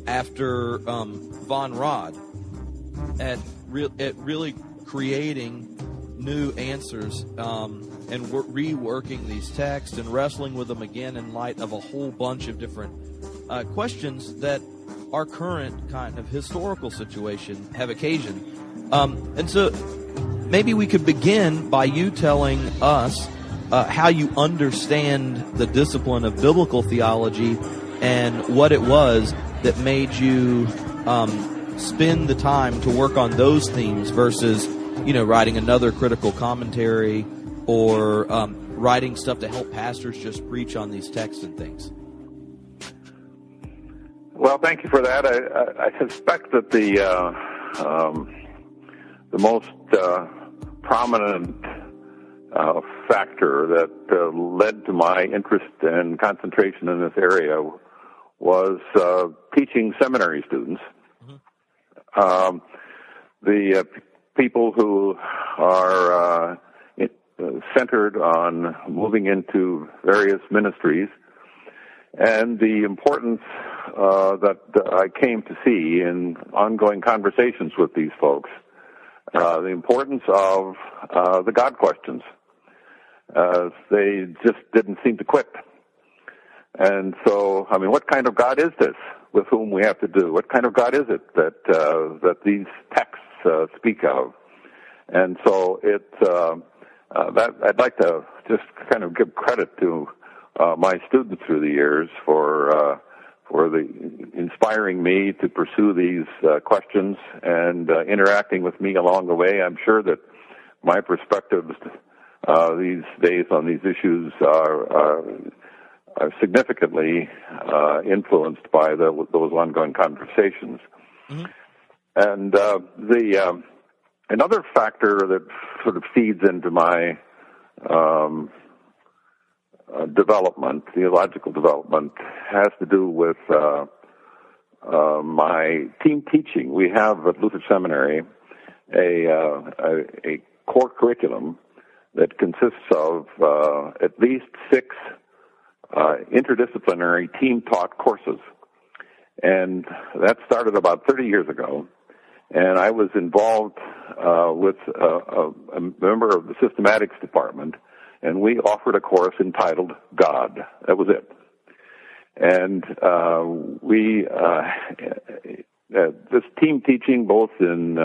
A: after Von Rad at really creating new answers and reworking these texts and wrestling with them again in light of a whole bunch of different questions that our current kind of historical situation have occasioned. And so maybe we could begin by you telling us how you understand the discipline of biblical theology and what it was that made you spend the time to work on those themes versus, writing another critical commentary or writing stuff to help pastors just preach on these texts and things.
D: Well, thank you for that. I suspect that the most prominent factor that led to my interest and concentration in this area was teaching seminary students. Mm-hmm. The people who are centered on moving into various ministries, and the importance that I came to see in ongoing conversations with these folks, the importance of the God questions. They just didn't seem to quit. And so, what kind of God is this with whom we have to do? What kind of God is it that these texts speak of? And so that I'd like to just kind of give credit to my students through the years for inspiring me to pursue these questions and interacting with me along the way. I'm sure that my perspectives these days on these issues are significantly influenced by those ongoing conversations. Mm-hmm. And another factor that sort of feeds into my theological development, has to do with my team teaching. We have at Luther Seminary a core curriculum that consists of at least 6 interdisciplinary team-taught courses. And that started about 30 years ago. And I was involved with a member of the systematics department, and we offered a course entitled God. That was it. And this team teaching, both in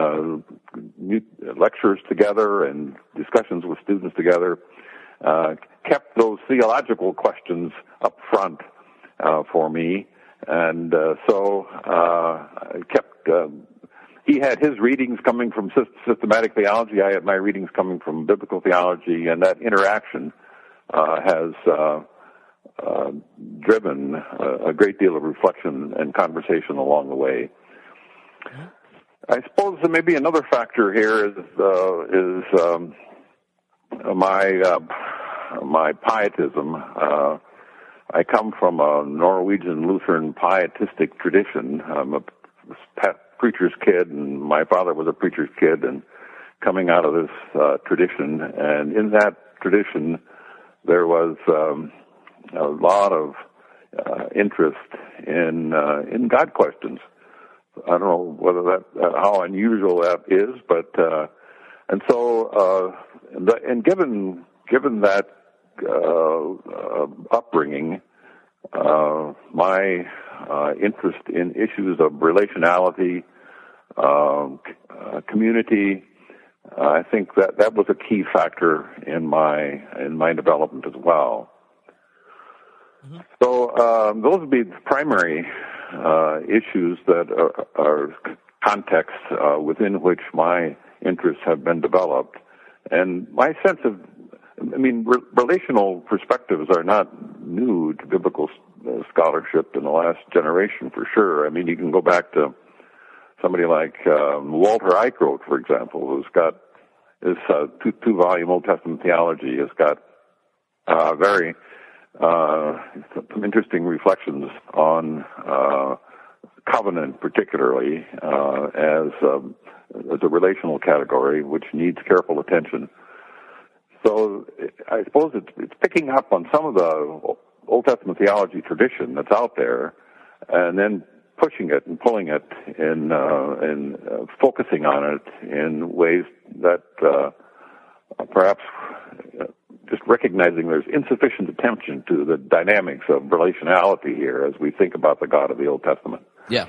D: lectures together and discussions with students together, kept those theological questions up front for me. And so I kept... He had his readings coming from systematic theology. I had my readings coming from biblical theology, and that interaction has driven a great deal of reflection and conversation along the way. I suppose that maybe another factor here is my pietism. I come from a Norwegian Lutheran pietistic tradition. I'm a preacher's kid, and my father was a preacher's kid, and coming out of this tradition. And in that tradition, there was a lot of interest in God questions. I don't know whether how unusual that is, but and so and given that upbringing, my interest in issues of relationality, community, I think that was a key factor in my development as well. Mm-hmm. So those would be the primary issues that are contexts within which my interests have been developed. And my sense of, relational perspectives are not new to biblical scholarship in the last generation, for sure. You can go back to somebody like Walter Eichrodt, for example, who's got his two-volume Old Testament theology, has got very some interesting reflections on covenant, particularly as a relational category, which needs careful attention. So I suppose it's picking up on some of the Old Testament theology tradition that's out there, and then pushing it and pulling it and focusing on it in ways that perhaps just recognizing there's insufficient attention to the dynamics of relationality here as we think about the God of the Old Testament.
A: Yeah.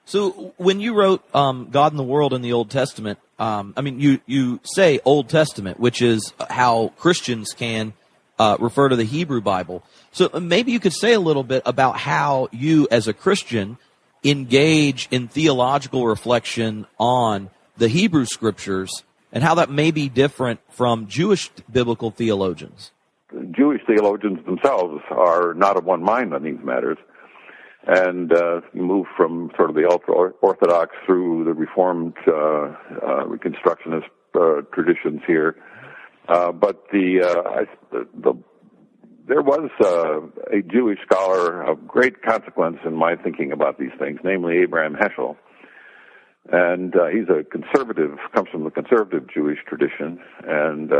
A: So when you wrote God and the World in the Old Testament, you say Old Testament, which is how Christians can refer to the Hebrew Bible. So maybe you could say a little bit about how you, as a Christian, engage in theological reflection on the Hebrew Scriptures and how that may be different from Jewish biblical theologians.
D: Jewish theologians themselves are not of one mind on these matters. And you move from sort of the ultra-Orthodox through the Reformed Reconstructionist traditions here. But there was a Jewish scholar of great consequence in my thinking about these things, namely Abraham Heschel. And he's a conservative, comes from the conservative Jewish tradition. And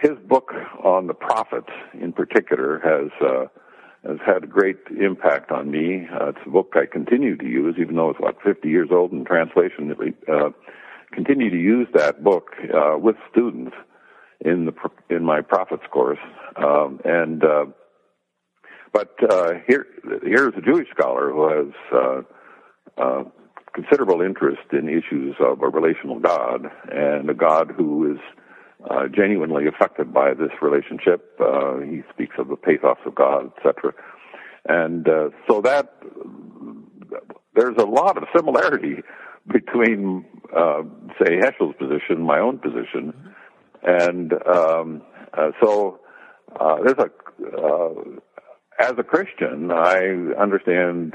D: his book on the prophets, in particular, has had a great impact on me. It's a book I continue to use, even though it's, 50 years old in translation. Continue to use that book with students in my prophets course. But here's a Jewish scholar who has considerable interest in issues of a relational God and a God who is genuinely affected by this relationship. He speaks of the pathos of God, etc. And so that there's a lot of similarity between, say, Heschel's position and my own position. And so there's as a Christian, I understand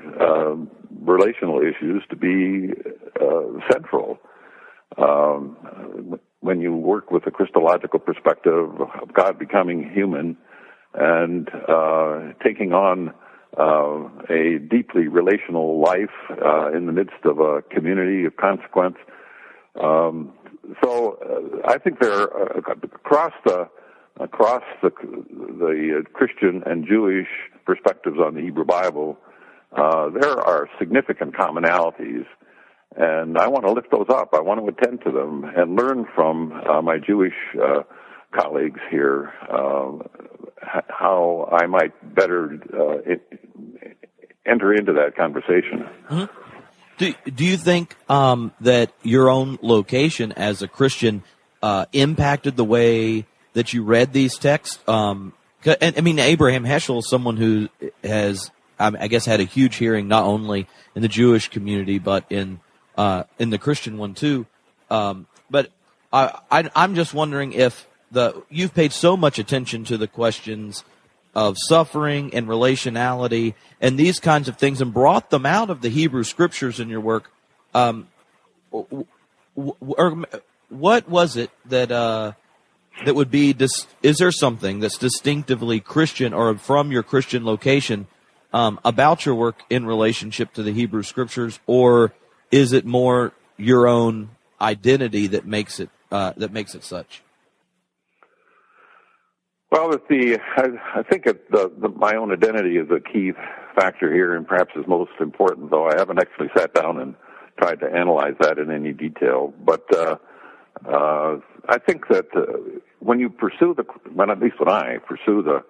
D: relational issues to be central. When you work with a Christological perspective of God becoming human and taking on a deeply relational life in the midst of a community of consequence. So I think there across the Christian and Jewish perspectives on the Hebrew Bible, there are significant commonalities. And I want to lift those up. I want to attend to them and learn from my Jewish colleagues here how I might better enter into that conversation.
A: Mm-hmm. Do you think that your own location as a Christian impacted the way that you read these texts? Abraham Heschel is someone who has, I guess, had a huge hearing not only in the Jewish community but in the Christian one too. But I'm just wondering if you've paid so much attention to the questions of suffering and relationality and these kinds of things and brought them out of the Hebrew Scriptures in your work. What was it that would be is there something that's distinctively Christian or from your Christian location about your work in relationship to the Hebrew Scriptures, or is it more your own identity that makes it such?
D: Well, I think my own identity is a key factor here, and perhaps is most important. Though I haven't actually sat down and tried to analyze that in any detail. But I think that when you pursue at least when I pursue the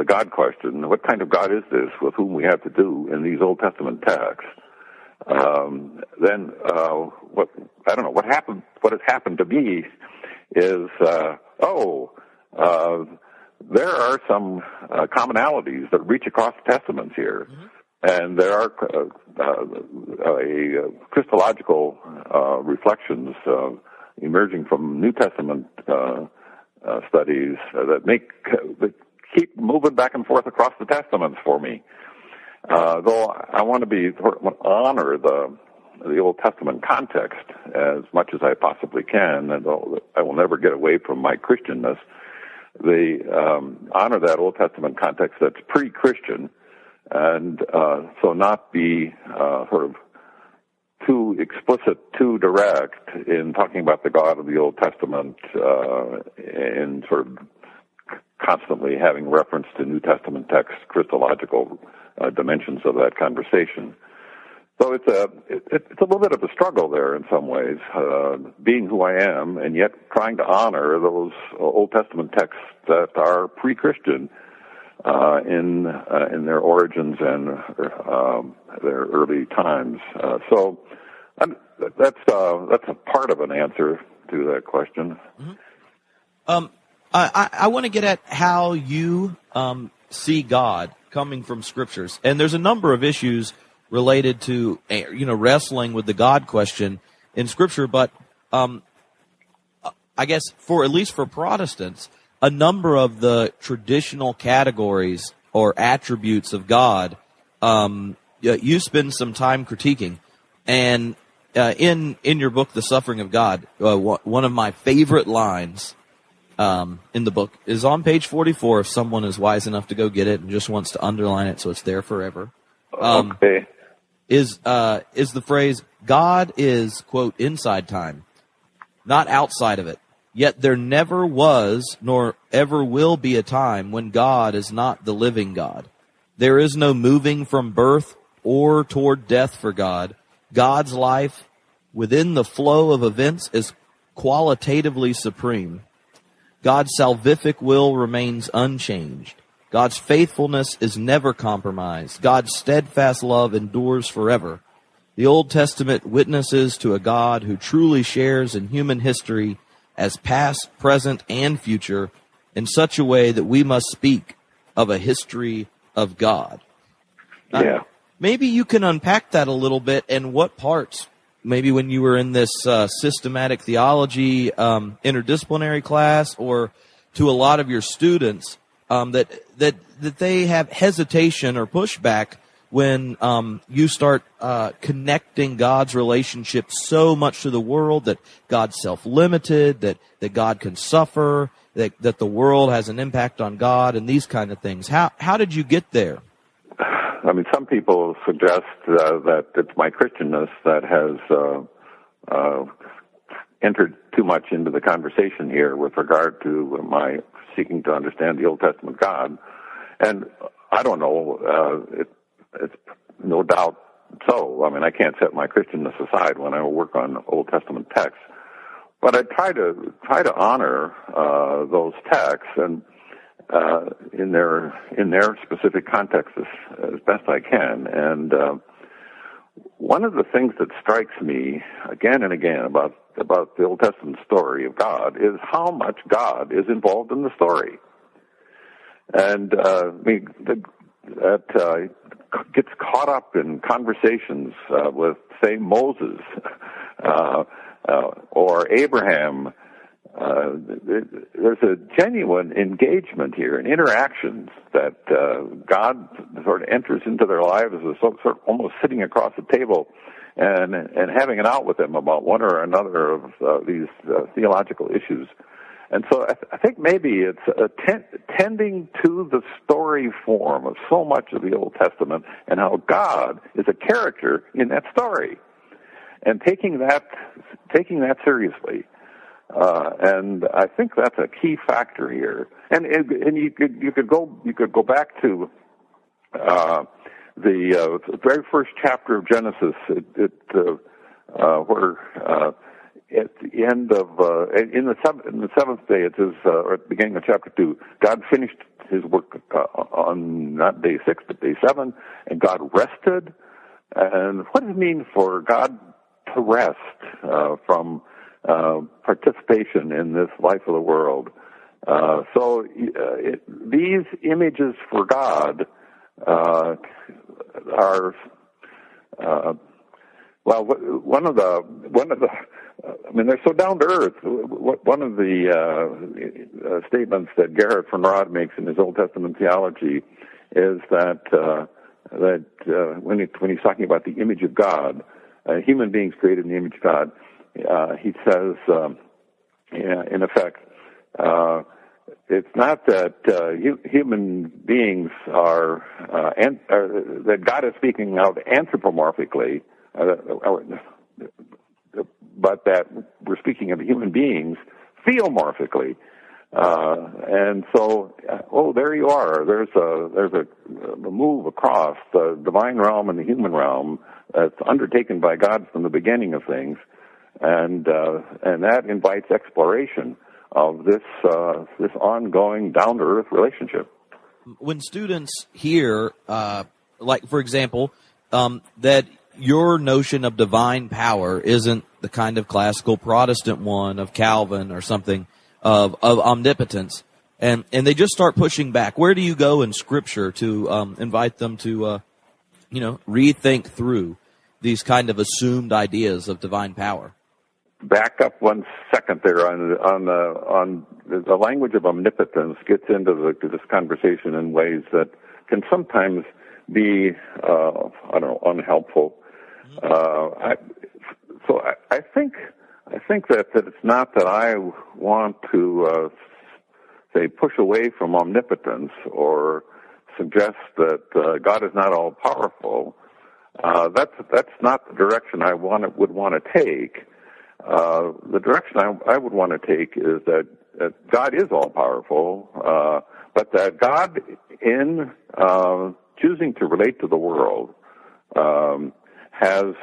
D: God question, what kind of God is this with whom we have to do in these Old Testament texts? Then what has happened to me is there are some commonalities that reach across the Testaments here, and there are Christological reflections emerging from New Testament studies that keep moving back and forth across the Testaments for me. Though I want to honor the Old Testament context as much as I possibly can, and I will never get away from my Christianness. Honor that Old Testament context that's pre-Christian, and so not be sort of too explicit, too direct in talking about the God of the Old Testament, and sort of constantly having reference to New Testament texts, Christological dimensions of that conversation. So it's a little bit of a struggle there in some ways, being who I am, and yet trying to honor those Old Testament texts that are pre-Christian in their origins and their early times. So that's a part of an answer to that question.
A: Mm-hmm. I want to get at how you see God coming from scriptures, and there's a number of issues related to wrestling with the God question in Scripture, but I guess at least for Protestants, a number of the traditional categories or attributes of God, you spend some time critiquing, and in your book, The Suffering of God, one of my favorite lines in the book is on page 44. If someone is wise enough to go get it and just wants to underline it so it's there forever.
D: Okay.
A: Is the phrase, God is, quote, inside time, not outside of it. Yet there never was nor ever will be a time when God is not the living God. There is no moving from birth or toward death for God. God's life within the flow of events is qualitatively supreme. God's salvific will remains unchanged. God's faithfulness is never compromised. God's steadfast love endures forever. The Old Testament witnesses to a God who truly shares in human history as past, present, and future in such a way that we must speak of a history of God.
D: Yeah.
A: Maybe you can unpack that a little bit, and what parts, maybe when you were in this systematic theology interdisciplinary class, or to a lot of your students, that they have hesitation or pushback when you start connecting God's relationship so much to the world, that God's self-limited, that God can suffer, that the world has an impact on God, and these kind of things. How did you get there?
D: I mean, some people suggest that it's my Christianness that has entered too much into the conversation here with regard to my seeking to understand the Old Testament God. And I don't know, it's no doubt so. I mean, I can't set my Christianness aside when I work on Old Testament texts. But I try to honor those texts and in their specific context as best I can. And one of the things that strikes me again and again about the Old Testament story of God is how much God is involved in the story. And that gets caught up in conversations with, say, Moses or Abraham. There's a genuine engagement here and interactions that God sort of enters into their lives as sort of almost sitting across the table and having it out with them about one or another of these theological issues. And so I think maybe it's tending to the story form of so much of the Old Testament and how God is a character in that story, and taking that seriously. And I think that's a key factor here. And you could go back to the very first chapter of Genesis, where at the end of in the seventh day, it says, or at the beginning of chapter 2, God finished His work on not day 6 but day 7, and God rested. And what does it mean for God to rest from participation in this life of the world? So these images for God are one of the. I mean, they're so down to earth. One of the statements that Gerhard von Rad makes in his Old Testament theology is that when he's talking about the image of God, human beings created in the image of God, he says, in effect, it's not that human beings are that God is speaking out anthropomorphically, but that we're speaking of human beings theomorphically, And so, there you are. There's a move across the divine realm and the human realm that's undertaken by God from the beginning of things, and that invites exploration of this ongoing down to earth relationship.
A: When students hear, like for example, that your notion of divine power isn't the kind of classical Protestant one of Calvin or something of omnipotence, and they just start pushing back, where do you go in Scripture to invite them to rethink through these kind of assumed ideas of divine power?
D: Back up 1 second there on the language of omnipotence gets into this conversation in ways that can sometimes be unhelpful. I think that it's not that I want to say push away from omnipotence or suggest that God is not all powerful. That's not the direction I would want to take. The direction I would want to take is that God is all powerful, but that God, in choosing to relate to the world, has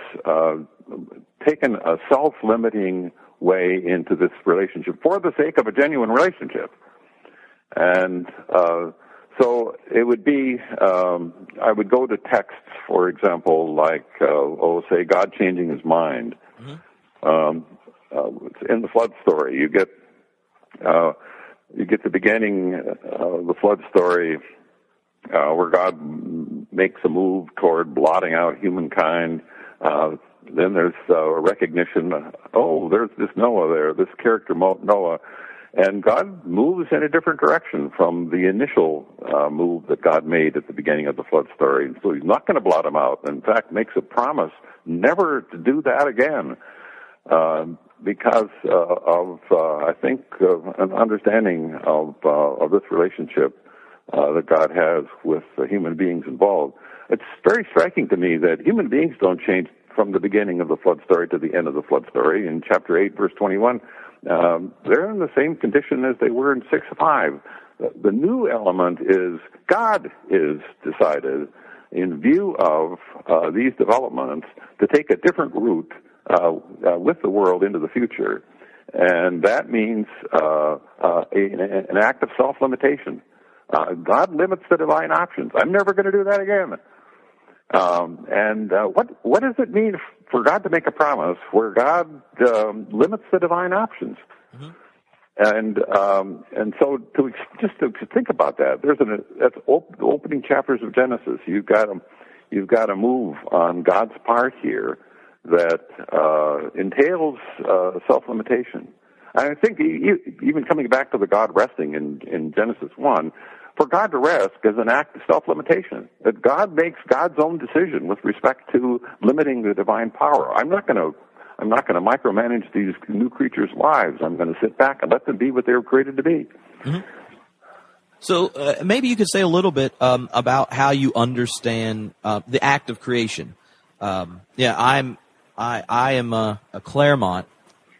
D: taken a self-limiting way into this relationship for the sake of a genuine relationship. And so it would be, I would go to texts, for example, like, say, God changing his mind. Mm-hmm. In the flood story, you get the beginning of the flood story where God makes a move toward blotting out humankind. Then there's a recognition, there's this Noah there, this character Noah, and God moves in a different direction from the initial move that God made at the beginning of the flood story. So he's not going to blot him out. In fact, makes a promise never to do that again. Because of I think, an understanding of this relationship that God has with human beings involved. It's very striking to me that human beings don't change from the beginning of the flood story to the end of the flood story. In chapter 8, verse 21, they're in the same condition as they were in 6:5. The new element is God is decided, in view of these developments, to take a different route with the world into the future. And that means an act of self-limitation. God limits the divine options. I'm never going to do that again. What does it mean for God to make a promise where God limits the divine options? Mm-hmm. And so to think about that, that's the opening chapters of Genesis. You've got a move on God's part here that entails self-limitation. I think even coming back to the God resting in Genesis 1, for God to rest is an act of self-limitation. That God makes God's own decision with respect to limiting the divine power. I'm not going to micromanage these new creatures' lives. I'm going to sit back and let them be what they were created to be.
A: Mm-hmm. So maybe you could say a little bit about how you understand the act of creation. I am a Claremont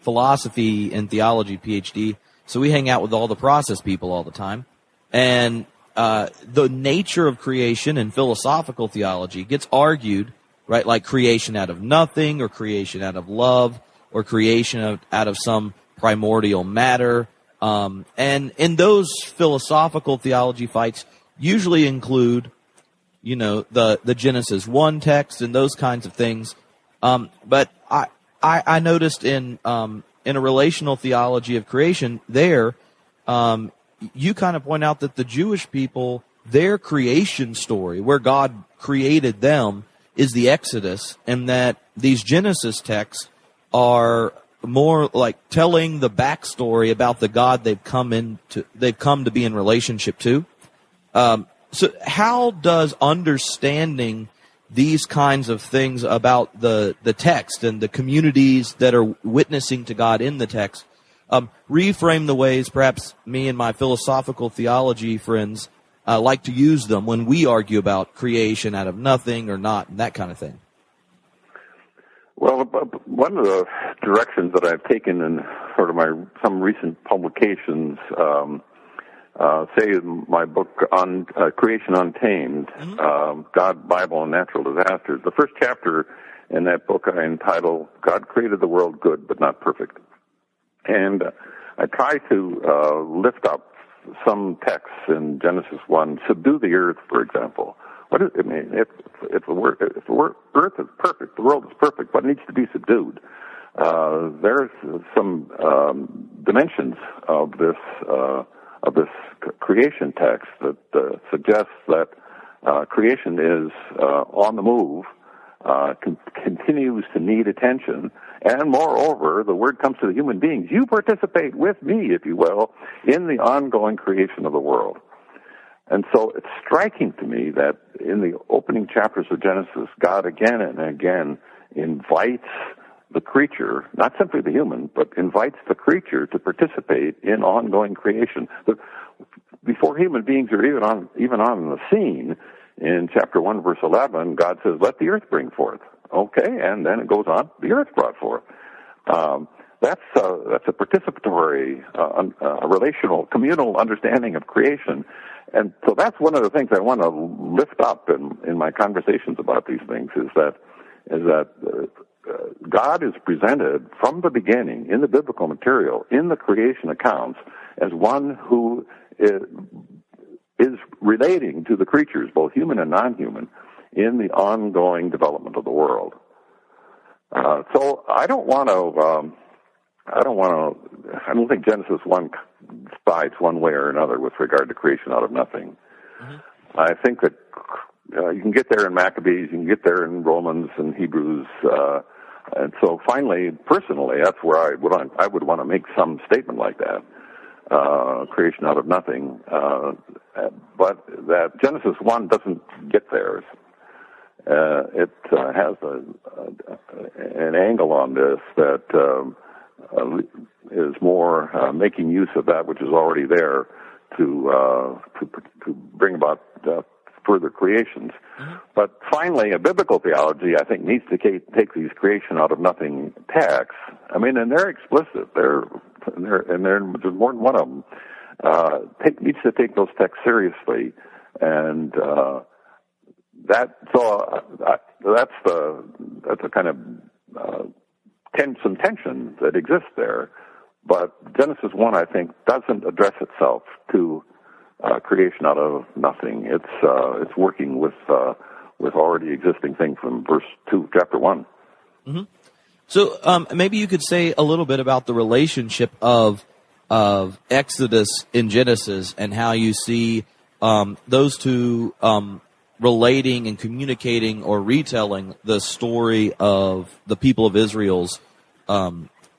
A: philosophy and theology PhD, so we hang out with all the process people all the time. And the nature of creation in philosophical theology gets argued, right, like creation out of nothing, or creation out of love, or creation out of some primordial matter. And in those philosophical theology fights usually include, the Genesis 1 text and those kinds of things. But I noticed in a relational theology of creation there, you kind of point out that the Jewish people, their creation story, where God created them, is the Exodus, and that these Genesis texts are more like telling the backstory about the God they've come to be in relationship to. So how does understanding these kinds of things about the text and the communities that are witnessing to God in the text reframe the ways perhaps me and my philosophical theology friends like to use them when we argue about creation out of nothing or not, and that kind of thing?
D: Well, one of the directions that I've taken in sort of some recent publications say my book on Creation Untamed, God, Bible, and Natural Disasters, the first chapter in that book I entitle God Created the World Good but Not Perfect. And I try to lift up some texts in Genesis 1, subdue the earth, for example. What is, I mean, if the earth is perfect, the world is perfect, what needs to be subdued? There's some dimensions of this creation text that suggests that creation is on the move, continues to need attention, and moreover, the word comes to the human beings. You participate with me, if you will, in the ongoing creation of the world. And so it's striking to me that in the opening chapters of Genesis, God again and again invites the creature, not simply the human, but invites the creature to participate in ongoing creation. Before human beings are even on the scene, in chapter 1, verse 11, God says, let the earth bring forth. Okay, and then it goes on, the earth brought forth. That's a participatory, relational, communal understanding of creation. And so that's one of the things I want to lift up in my conversations about these things is that God is presented from the beginning in the biblical material, in the creation accounts, as one who is relating to the creatures, both human and non-human, in the ongoing development of the world. So I don't think Genesis 1 sides one way or another with regard to creation out of nothing. Mm-hmm. I think that you can get there in Maccabees, you can get there in Romans and Hebrews, and so finally, personally, that's where I would want to make some statement like that. Creation out of nothing, but that Genesis 1 doesn't get there. It has an angle on this that is more making use of that which is already there to bring about further creations. Mm-hmm. But finally, a biblical theology, I think, needs to take these creation out of nothing texts. I mean, and they're explicit. There's more than one of them. Needs to take those texts seriously, and that's a kind of some tension that exists there. But Genesis 1, I think, doesn't address itself to creation out of nothing. It's working with already existing things from verse 2, chapter 1.
A: Mm-hmm. So maybe you could say a little bit about the relationship of Exodus and Genesis and how you see those two relating and communicating or retelling the story of the people of Israel's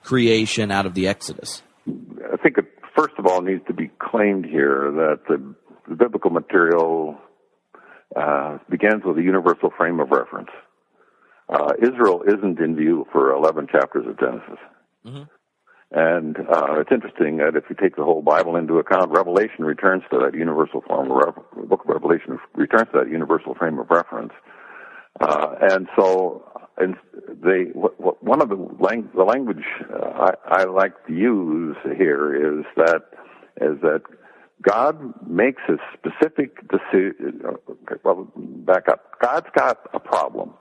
A: creation out of the Exodus.
D: I think it, first of all, needs to be claimed here that the biblical material begins with a universal frame of reference. Israel isn't in view for 11 chapters of Genesis. Mm-hmm. And it's interesting that if you take the whole Bible into account, Revelation returns to that universal form of the book of Revelation returns to that universal frame of reference. And so one of the language I like to use here is that God makes a specific decision. Well, back up. God's got a problem.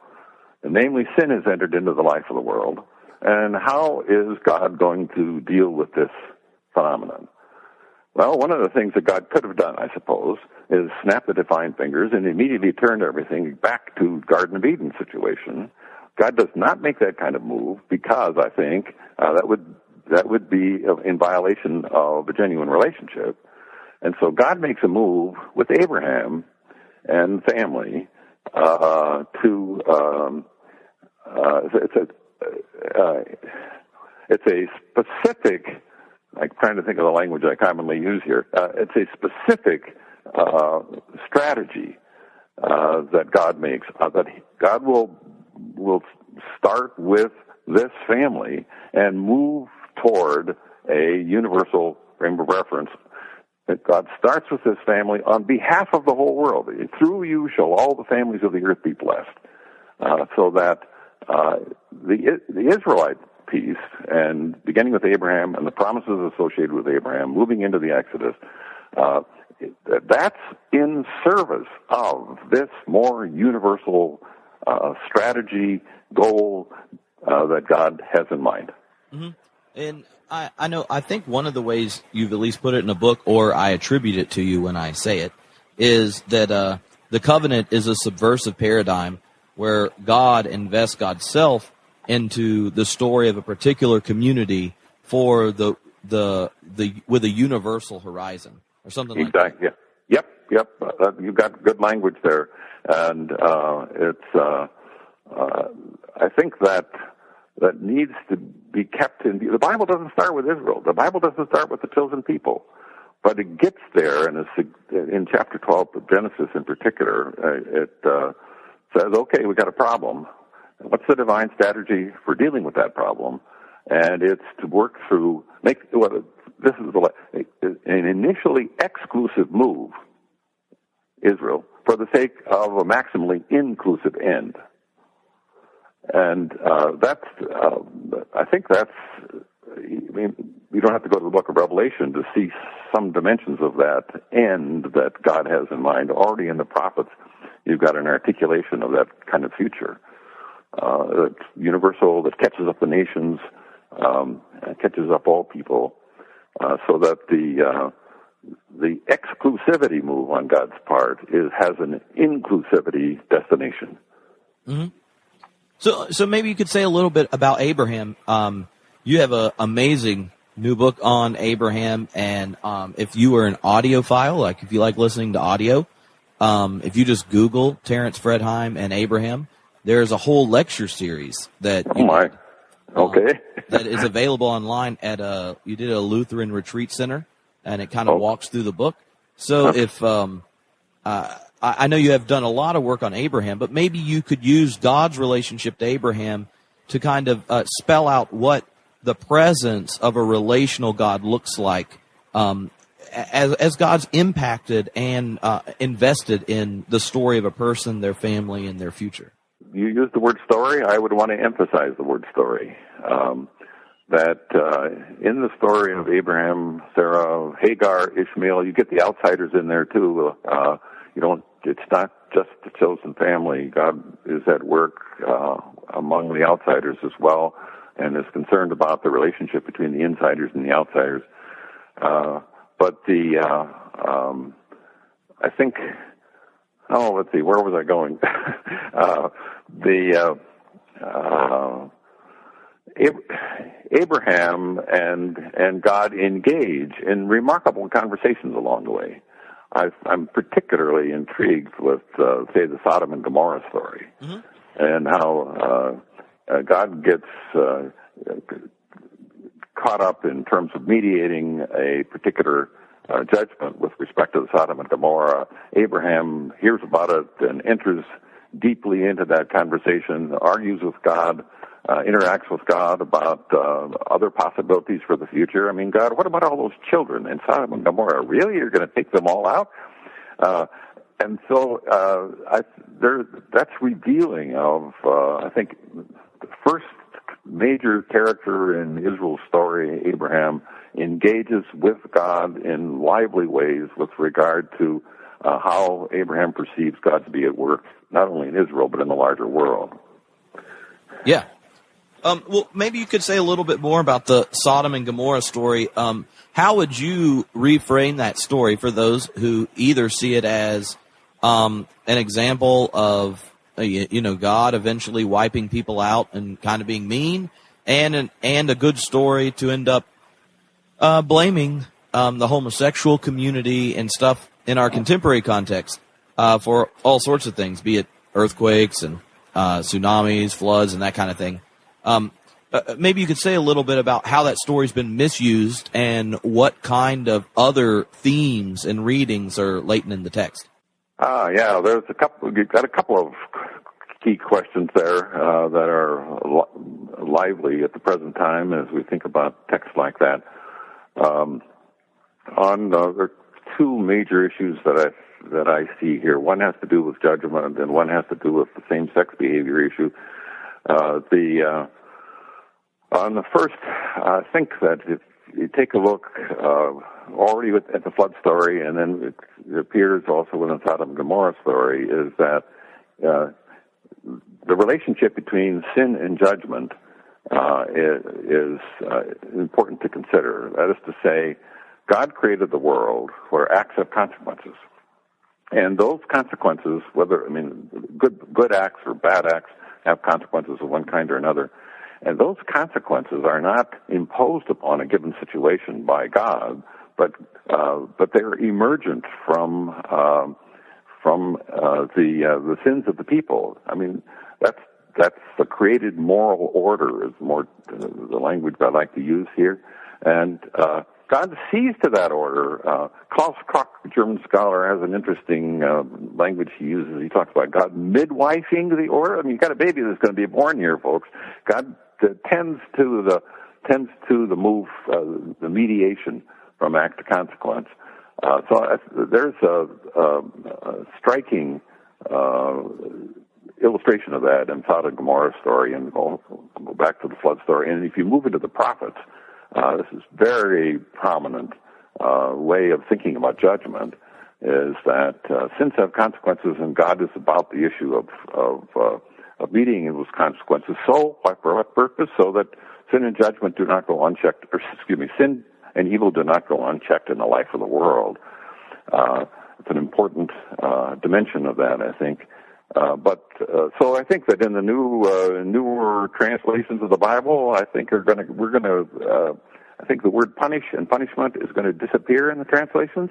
D: And namely, sin has entered into the life of the world. And how is God going to deal with this phenomenon? Well, one of the things that God could have done, I suppose, is snap the divine fingers and immediately turn everything back to Garden of Eden situation. God does not make that kind of move because I think that would be in violation of a genuine relationship. And so God makes a move with Abraham and family it's a specific, I'm trying to think of the language I commonly use here, it's a specific strategy that God makes, that God will start with this family and move toward a universal frame of reference. That God starts with this family on behalf of the whole world. Through you shall all the families of the earth be blessed. So that the Israelite piece, and beginning with Abraham and the promises associated with Abraham, moving into the Exodus, That's in service of this more universal strategy, goal that God has in mind.
A: Mm-hmm. And I think one of the ways you've at least put it in a book, or I attribute it to you when I say it, is that the covenant is a subversive paradigm where God invests God's self into the story of a particular community for the with a universal horizon or something like that.
D: Exactly. Yep. You've got good language there, and it's. I think that needs to be kept in view. The Bible doesn't start with Israel. The Bible doesn't start with the chosen people, but it gets there, and in chapter 12 of Genesis in particular, it says, "Okay, we got a problem. What's the divine strategy for dealing with that problem?" And it's to work through this is an initially exclusive move, Israel, for the sake of a maximally inclusive end. And I think that's, you don't have to go to the book of Revelation to see some dimensions of that end that God has in mind. Already in the prophets, you've got an articulation of that kind of future. That's universal, that catches up the nations, catches up all people, so that the exclusivity move on God's part has an inclusivity destination.
A: Mm-hmm. So maybe you could say a little bit about Abraham. You have an amazing new book on Abraham, and if you are an audiophile, like if you like listening to audio, if you just Google Terence Fretheim and Abraham, there's a whole lecture series that that is available online at you did a Lutheran retreat center, and it kind of walks through the book. So if I know you have done a lot of work on Abraham, but maybe you could use God's relationship to Abraham to kind of spell out what the presence of a relational God looks like as God's impacted and invested in the story of a person, their family, and their future.
D: You used the word story. I would want to emphasize the word story. That in the story of Abraham, Sarah, Hagar, Ishmael, you get the outsiders in there too. It's not just the chosen family. God is at work among the outsiders as well, and is concerned about the relationship between the insiders and the outsiders. But I think, let's see, where was I going? Abraham and God engage in remarkable conversations along the way. I'm particularly intrigued with, say, the Sodom and Gomorrah story, mm-hmm. and how God gets caught up in terms of mediating a particular judgment with respect to the Sodom and Gomorrah. Abraham hears about it and enters deeply into that conversation, argues with God, interacts with God about other possibilities for the future. I mean, God, what about all those children in Sodom and Gomorrah? Really? You're going to take them all out? And so that's revealing of, I think, the first major character in Israel's story, Abraham, engages with God in lively ways with regard to how Abraham perceives God to be at work, not only in Israel, but in the larger world.
A: Yeah. Well, maybe you could say a little bit more about the Sodom and Gomorrah story. How would you reframe that story for those who either see it as an example of God eventually wiping people out and kind of being mean, and a good story to end up blaming the homosexual community and stuff in our contemporary context for all sorts of things, be it earthquakes and tsunamis, floods, and that kind of thing. Maybe you could say a little bit about how that story's been misused and what kind of other themes and readings are latent in the text.
D: There's you've got a couple of key questions there that are lively at the present time as we think about texts like that. There are two major issues that I see here. One has to do with judgment, and one has to do with the same-sex behavior issue. On the first, I think that you take a look already at the flood story, and then it appears also in the Sodom and Gomorrah story, is that the relationship between sin and judgment is important to consider. That is to say, God created the world where acts have consequences. And those consequences, good acts or bad acts have consequences of one kind or another. And those consequences are not imposed upon a given situation by God, but they're emergent from the sins of the people. I mean, that's the created moral order is more the language I like to use here. And God sees to that order. Klaus Koch, a German scholar, has an interesting language he uses. He talks about God midwifing the order. I mean, you got a baby that's going to be born here, folks. God tends to the move, the mediation from act to consequence. So there's a striking illustration of that in Sodom and Gomorrah story, and go back to the flood story. And if you move into the prophets, this is very prominent way of thinking about judgment, is that sins have consequences, and God is about the issue of meeting those consequences. So, for what purpose? So that sin and judgment do not go unchecked, sin and evil do not go unchecked in the life of the world. It's an important dimension of that, I think. So I think that in the newer translations of the Bible, I think I think the word punish and punishment is going to disappear in the translations,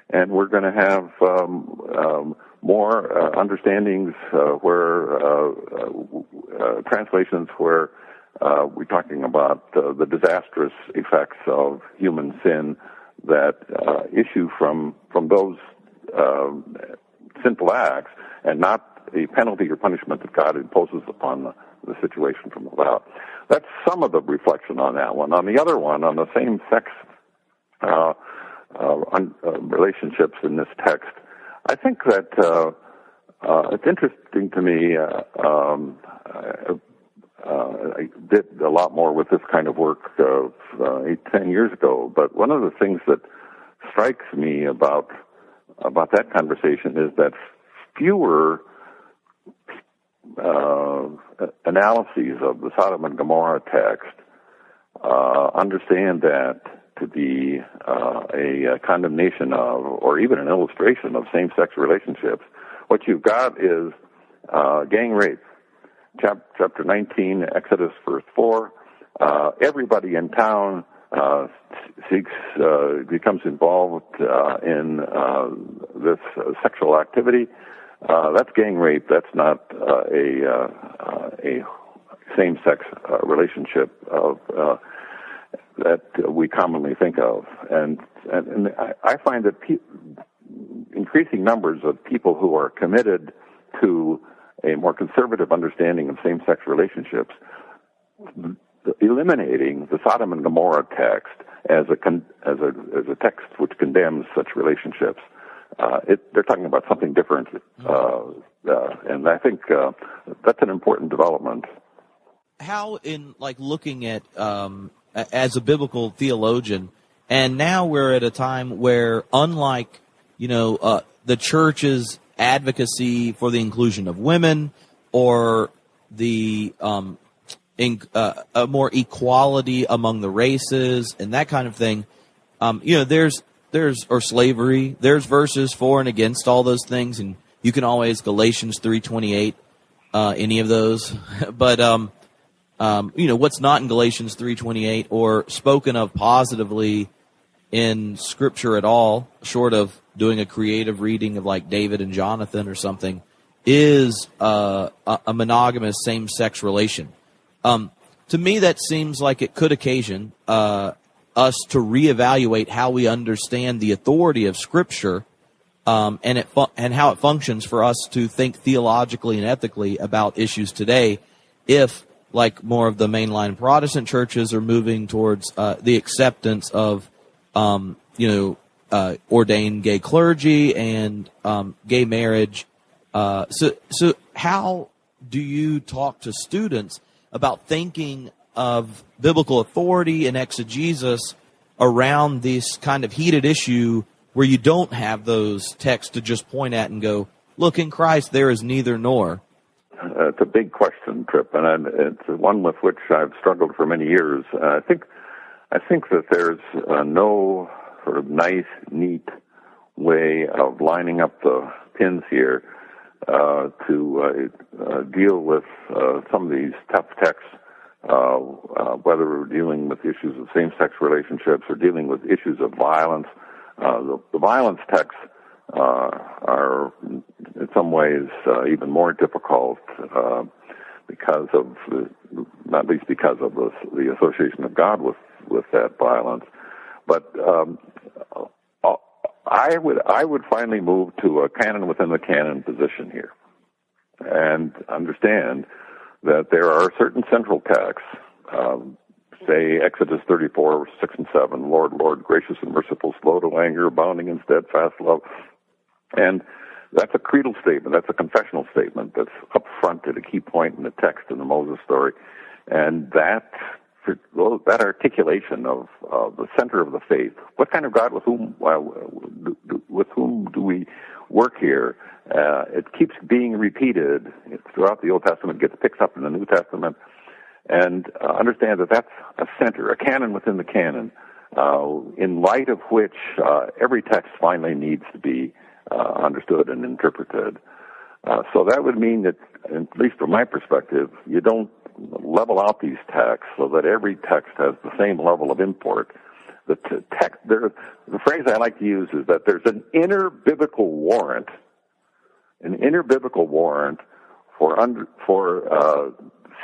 D: and we're going to have more understandings where translations where we're talking about the disastrous effects of human sin that issue from those sinful acts, and not a penalty or punishment that God imposes upon the situation from without. That's some of the reflection on that one. On the other one, on the same-sex relationships in this text, I think that it's interesting to me. I did a lot more with this kind of work 8-10 years ago, but one of the things that strikes me about that conversation is that fewer analyses of the Sodom and Gomorrah text understand that to be a condemnation of, or even an illustration of, same-sex relationships. What you've got is gang rape. Chapter 19, Exodus, verse 4. Everybody in town becomes involved in this sexual activity. That's gang rape. That's not a same-sex relationship of that we commonly think of. And I find that increasing numbers of people who are committed to a more conservative understanding of same-sex relationships, eliminating the Sodom and Gomorrah text as a text which condemns such relationships. They're talking about something different, and I think that's an important development.
A: How, in looking at as a biblical theologian, and now we're at a time where, unlike the church's advocacy for the inclusion of women or the more equality among the races and that kind of thing, there's or slavery, there's verses for and against all those things, and you can always Galatians 3:28, any of those, but what's not in Galatians 3:28 or spoken of positively in Scripture at all, short of doing a creative reading of David and Jonathan or something, is a monogamous same-sex relation. To me, that seems like it could occasion us to reevaluate how we understand the authority of Scripture, and how it functions for us to think theologically and ethically about issues today, if more of the mainline Protestant churches are moving towards the acceptance of ordained gay clergy and gay marriage. So how do you talk to students about thinking of biblical authority and exegesis around this kind of heated issue where you don't have those texts to just point at and go, look, in Christ there is neither nor?
D: It's a big question, Tripp, and it's one with which I've struggled for many years. I think that there's no sort of nice, neat way of lining up the pins here to deal with some of these tough texts, whether we're dealing with issues of same-sex relationships or dealing with issues of violence. The violence texts are in some ways even more difficult because of not least because of the association of God with that violence. But I would finally move to a canon within the canon position here, and understand that there are certain central texts, say Exodus 34, 6 and 7, Lord, Lord, gracious and merciful, slow to anger, abounding in steadfast love. And that's a creedal statement. That's a confessional statement that's up front at a key point in the text in the Moses story. And that articulation of the center of the faith, what kind of God with whom do we work here? It keeps being repeated throughout the Old Testament, gets picked up in the New Testament, and understand that that's a center, a canon within the canon, in light of which every text finally needs to be understood and interpreted. So that would mean that, at least from my perspective, you don't level out these texts so that every text has the same level of import. The phrase I like to use is that there's an inner biblical warrant for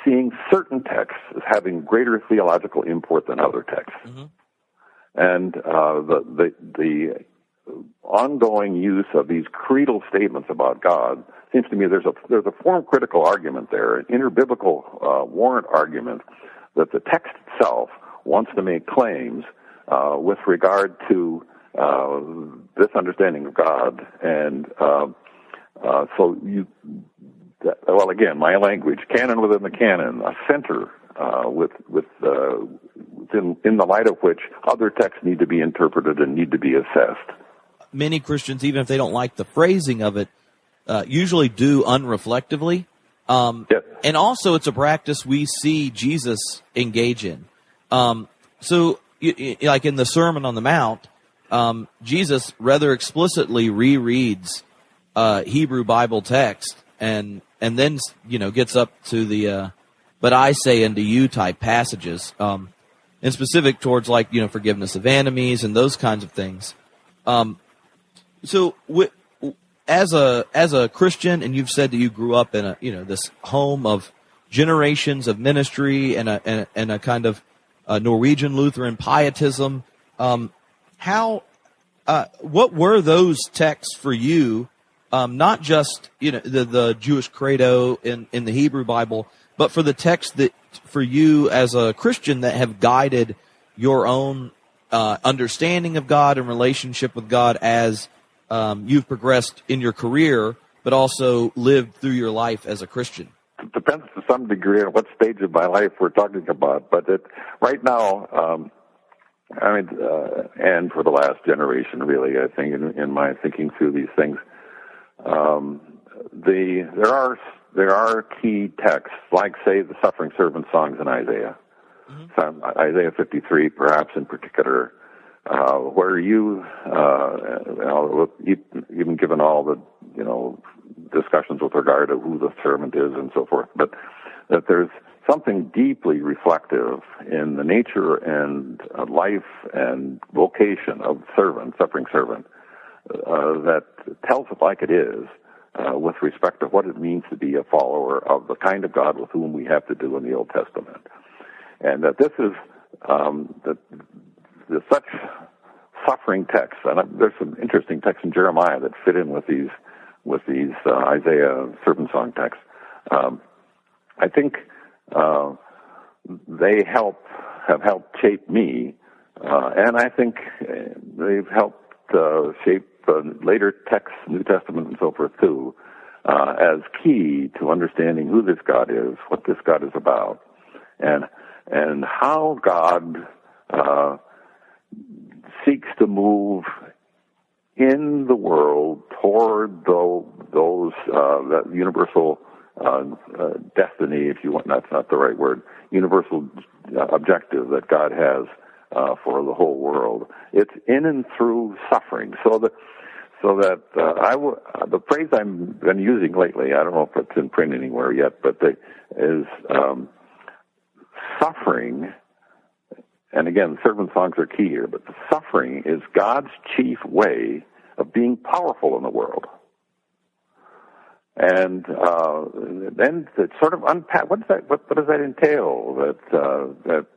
D: seeing certain texts as having greater theological import than other texts. Mm-hmm. And the ongoing use of these creedal statements about God seems to me there's a form critical argument there, an inner biblical warrant argument that the text itself wants to make claims with regard to this understanding of God, and well, again, my language, canon within the canon, a center in the light of which other texts need to be interpreted and need to be assessed.
A: Many Christians, even if they don't like the phrasing of it, usually do unreflectively.
D: Yes.
A: And also it's a practice we see Jesus engage in. So, like in the Sermon on the Mount, Jesus rather explicitly rereads Hebrew Bible text and then, gets up to the but I say unto you type passages, and specific towards forgiveness of enemies and those kinds of things. So as a Christian, and you've said that you grew up in this home of generations of ministry and a kind of Norwegian Lutheran pietism, what were those texts for you? Not just the Jewish credo in the Hebrew Bible, but for the texts that for you as a Christian that have guided your own understanding of God and relationship with God as you've progressed in your career, but also lived through your life as a Christian.
D: It depends to some degree on what stage of my life we're talking about, but right now, and for the last generation, really, I think in my thinking through these things. There are key texts, like, say, the suffering servant songs in Isaiah. Mm-hmm. Isaiah 53, perhaps in particular, where you, even given all the, discussions with regard to who the servant is and so forth, but that there's something deeply reflective in the nature and life and vocation of suffering servant, that tells it like it is, with respect to what it means to be a follower of the kind of God with whom we have to do in the Old Testament. And that this is such suffering texts, and there's some interesting texts in Jeremiah that fit in with these Isaiah servant song texts. I think they have helped shape me, and I think they've helped shape later texts, New Testament and so forth too, as key to understanding who this God is, what this God is about, and how God seeks to move in the world toward those that universal destiny, if you want. That's not the right word. Universal objective that God has for the whole world. It's in and through suffering. So that the phrase I've been using lately, I don't know if it's in print anywhere yet, but is suffering. And again, servant songs are key here, but the suffering is God's chief way of being powerful in the world. And then to sort of unpack, what does that entail? That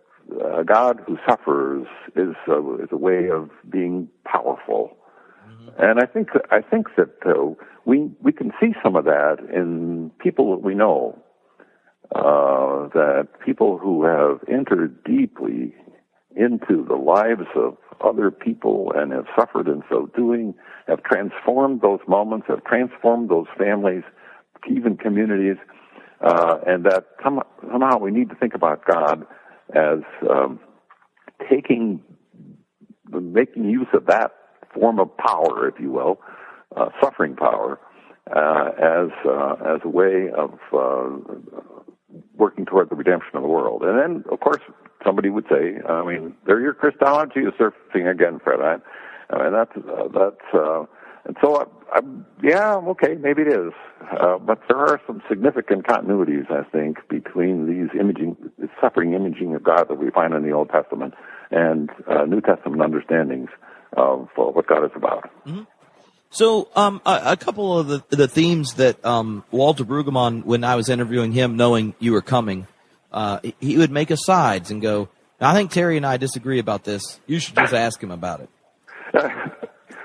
D: a God who suffers is a way of being powerful. Mm-hmm. And I think that we can see some of that in people that we know, that people who have entered deeply into the lives of other people and have suffered in so doing, have transformed those moments, have transformed those families, even communities, and that somehow we need to think about God as making use of that form of power, if you will, suffering power, as a way of working toward the redemption of the world. And then, of course, somebody would say, I mean, there your Christology is surfacing again, Fred. I mean, and so okay, maybe it is. But there are some significant continuities, I think, between these suffering imaging of God that we find in the Old Testament and New Testament understandings of what God is about.
A: Mm-hmm. So, a couple of the themes that Walter Brueggemann, when I was interviewing him, knowing you were coming, he would make asides and go, I think Terry and I disagree about this. You should just ask him about it.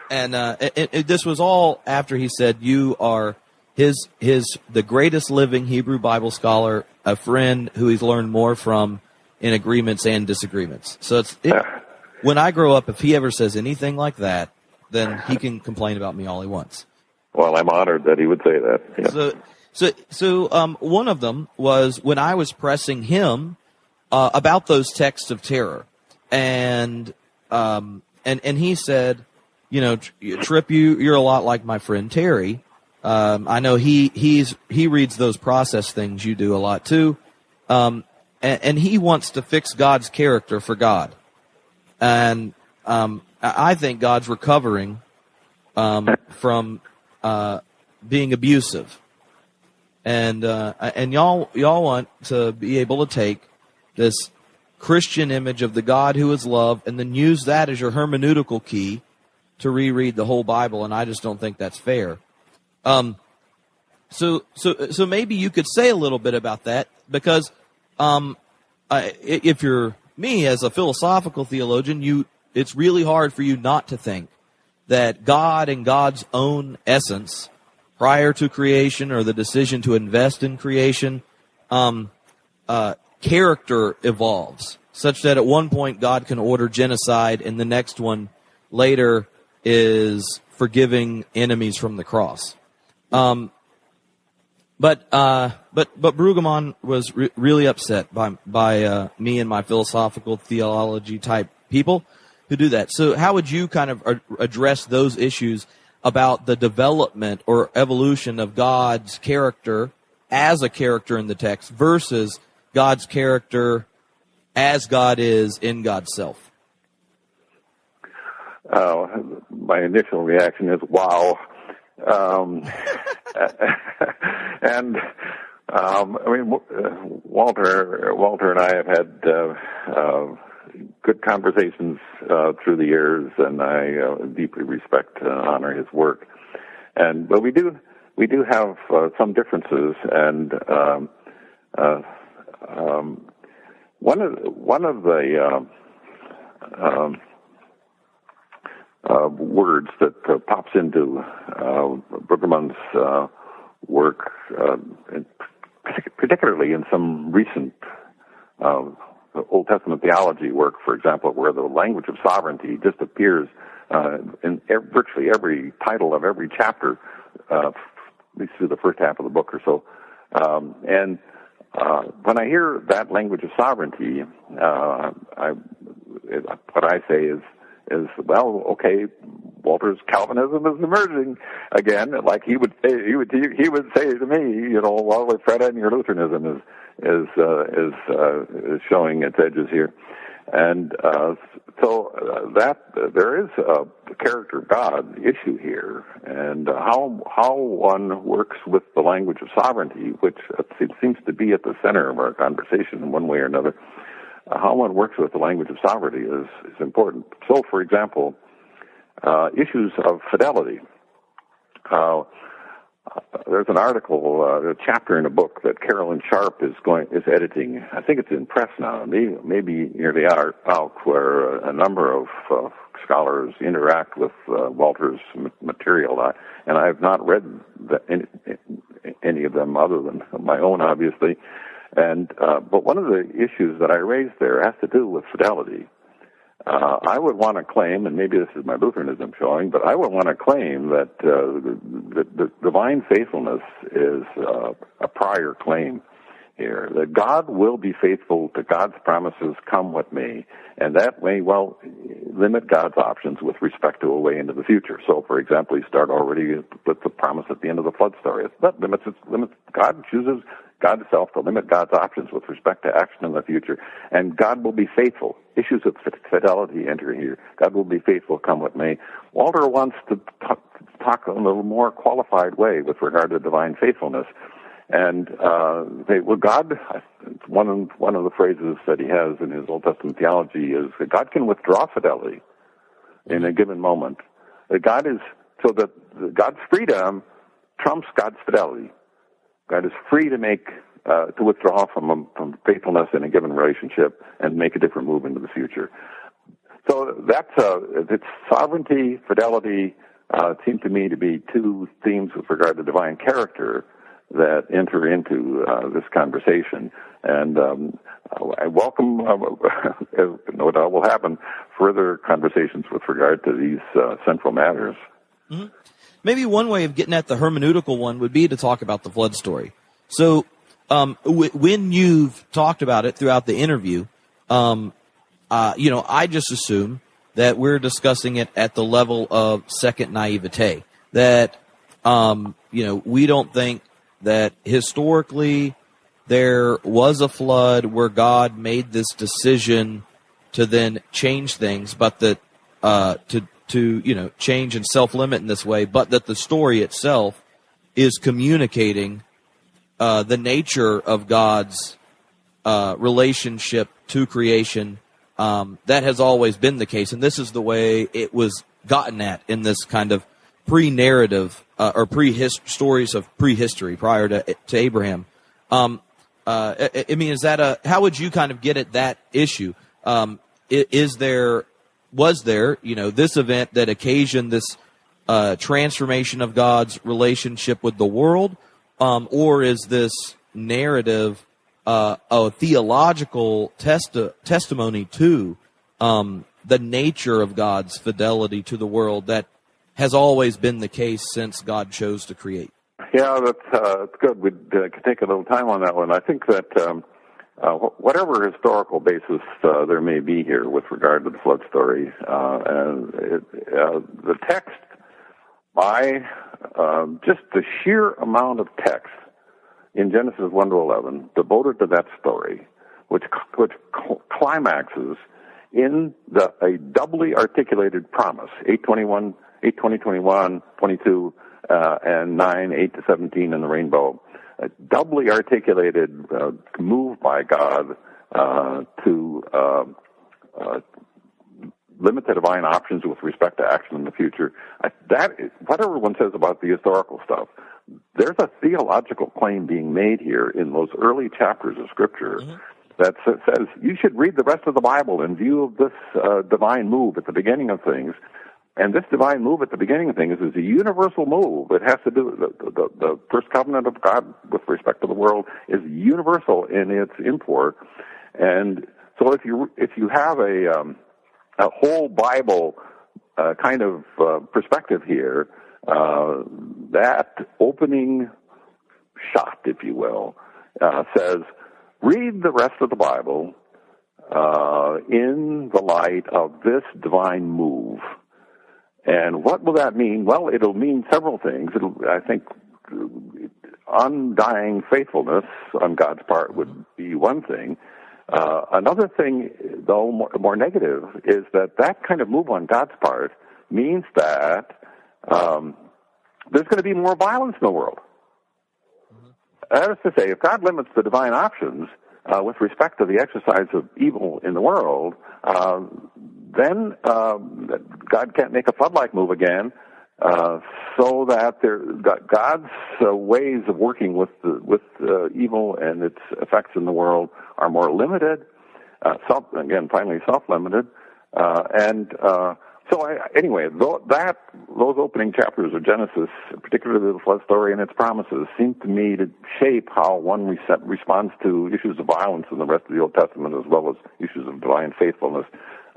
A: And this was all after he said you are the greatest living Hebrew Bible scholar, a friend who he's learned more from in agreements and disagreements. So when I grow up, if he ever says anything like that, then he can complain about me all he wants.
D: Well, I'm honored that he would say that. Yeah.
A: So one of them was when I was pressing him about those texts of terror, and he said, Tripp, you're a lot like my friend Terry. I know he reads those process things you do a lot too, and he wants to fix God's character for God, and I think God's recovering from being abusive. And y'all want to be able to take this Christian image of the God who is love and then use that as your hermeneutical key to reread the whole Bible, and I just don't think that's fair. So maybe you could say a little bit about that, because if you're me as a philosophical theologian, it's really hard for you not to think that God and God's own essence prior to creation, or the decision to invest in creation, character evolves such that at one point God can order genocide and the next one later is forgiving enemies from the cross. But Brueggemann was really upset by me and my philosophical theology type people who do that. So how would you kind of address those issues about the development or evolution of God's character as a character in the text versus God's character as God is in God's self?
D: My initial reaction is, wow. And I mean, Walter and I have had good conversations through the years, and I deeply respect and honor his work. But we do have some differences, and one of the words that pops into Brueggemann's work, particularly in some recent Old Testament theology work, for example, where the language of sovereignty just appears in virtually every title of every chapter, at least through the first half of the book or so. When I hear that language of sovereignty, what I say is, well, okay, Walter's Calvinism is emerging again. Like he would say to me, well, Frethiem, your Lutheranism is showing its edges here. And so there is a character of God issue here, and how one works with the language of sovereignty, which seems to be at the center of our conversation in one way or another. How one works with the language of sovereignty is important. So, for example, issues of fidelity. There's an article, a chapter in a book that Carolyn Sharp is editing. I think it's in press now, maybe nearly out, where a number of scholars interact with Walter's material. And I have not read any of them other than my own, obviously. But one of the issues that I raised there has to do with fidelity. I would want to claim, and maybe this is my Lutheranism showing, but I would want to claim that the divine faithfulness is a prior claim here, that God will be faithful to God's promises come what may, and that may well limit God's options with respect to a way into the future. So, for example, you start already with the promise at the end of the flood story. That limits God chooses God himself to limit God's options with respect to action in the future, and God will be faithful. Issues of fidelity enter here. God will be faithful come what may. Walter wants to talk in a little more qualified way with regard to divine faithfulness. And God, one of the phrases that he has in his Old Testament theology is that God can withdraw fidelity in a given moment. That God's freedom trumps God's fidelity. God is free to to withdraw from faithfulness in a given relationship and make a different move into the future. So it's sovereignty, fidelity, seem to me to be two themes with regard to divine character that enter into this conversation. And I welcome, no doubt will happen, further conversations with regard to these central matters.
A: Mm-hmm. Maybe one way of getting at the hermeneutical one would be to talk about the flood story. So when you've talked about it throughout the interview, I just assume that we're discussing it at the level of second naivete, that, we don't think that historically there was a flood where God made this decision to then change things, but that to change and self-limit in this way, but that the story itself is communicating the nature of God's relationship to creation. That has always been the case, and this is the way it was gotten at in this kind of pre-narrative or stories of prehistory prior to Abraham. Is that how would you kind of get at that issue? Was there this event that occasioned this transformation of God's relationship with the world, or is this narrative a theological testimony to the nature of God's fidelity to the world that has always been the case since God chose to create?
D: Yeah, that's good. We could take a little time on that one. I think that whatever historical basis there may be here with regard to the flood story, the text, by just the sheer amount of text in Genesis 1 to 11 devoted to that story, which climaxes in a doubly articulated promise, 8:20, 21, 22, and 9, 8 to 17 in the rainbow. A doubly articulated move by God to limit the divine options with respect to action in the future. Whatever one says about the historical stuff, there's a theological claim being made here in those early chapters of Scripture that says you should read the rest of the Bible in view of this divine move at the beginning of things. And this divine move at the beginning of things is a universal move. It has to do the first covenant of God with respect to the world is universal in its import. And so if you have a whole Bible kind of perspective here, that opening shot, if you will, says read the rest of the Bible in the light of this divine move. And what will that mean? Well, it'll mean several things. I think undying faithfulness on God's part would be one thing. Another thing, though more negative, is that kind of move on God's part means that there's going to be more violence in the world. That is to say, if God limits the divine options with respect to the exercise of evil in the world, then God can't make a flood-like move again, so that God's ways of working with evil and its effects in the world are more limited. Finally self-limited, Anyway, those opening chapters of Genesis, particularly the flood story and its promises, seem to me to shape how one responds to issues of violence in the rest of the Old Testament, as well as issues of divine faithfulness.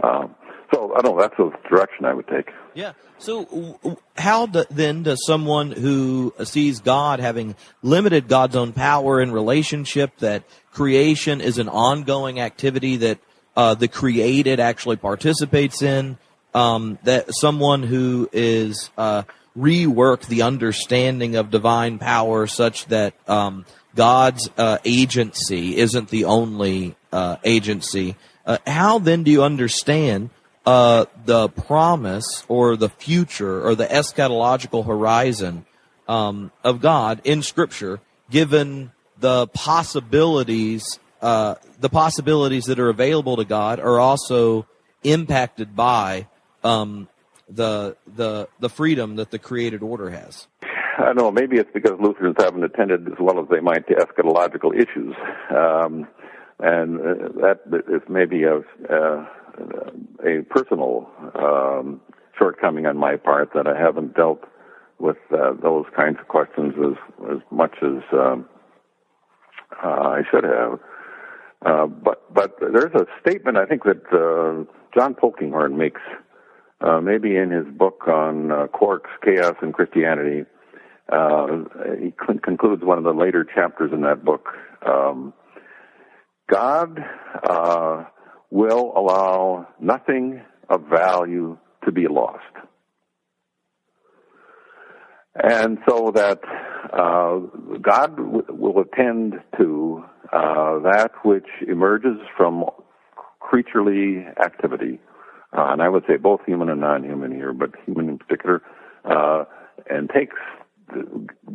D: I don't know, that's the direction I would take.
A: Yeah. So how then does someone who sees God having limited God's own power and relationship, that creation is an ongoing activity that the created actually participates in, that someone who is rework the understanding of divine power such that God's agency isn't the only agency, how then do you understand the promise or the future or the eschatological horizon of God in Scripture, given the possibilities that are available to God are also impacted by the freedom that the created order has?
D: I don't know, maybe it's because Lutherans haven't attended as well as they might to eschatological issues, and that is maybe a personal shortcoming on my part, that I haven't dealt with those kinds of questions as much as I should have. But there's a statement I think that John Polkinghorne makes, maybe in his book on Quark's Chaos and Christianity. He concludes one of the later chapters in that book. God will allow nothing of value to be lost. And so that God will attend to that which emerges from creaturely activity, and I would say both human and non-human here, but human in particular, and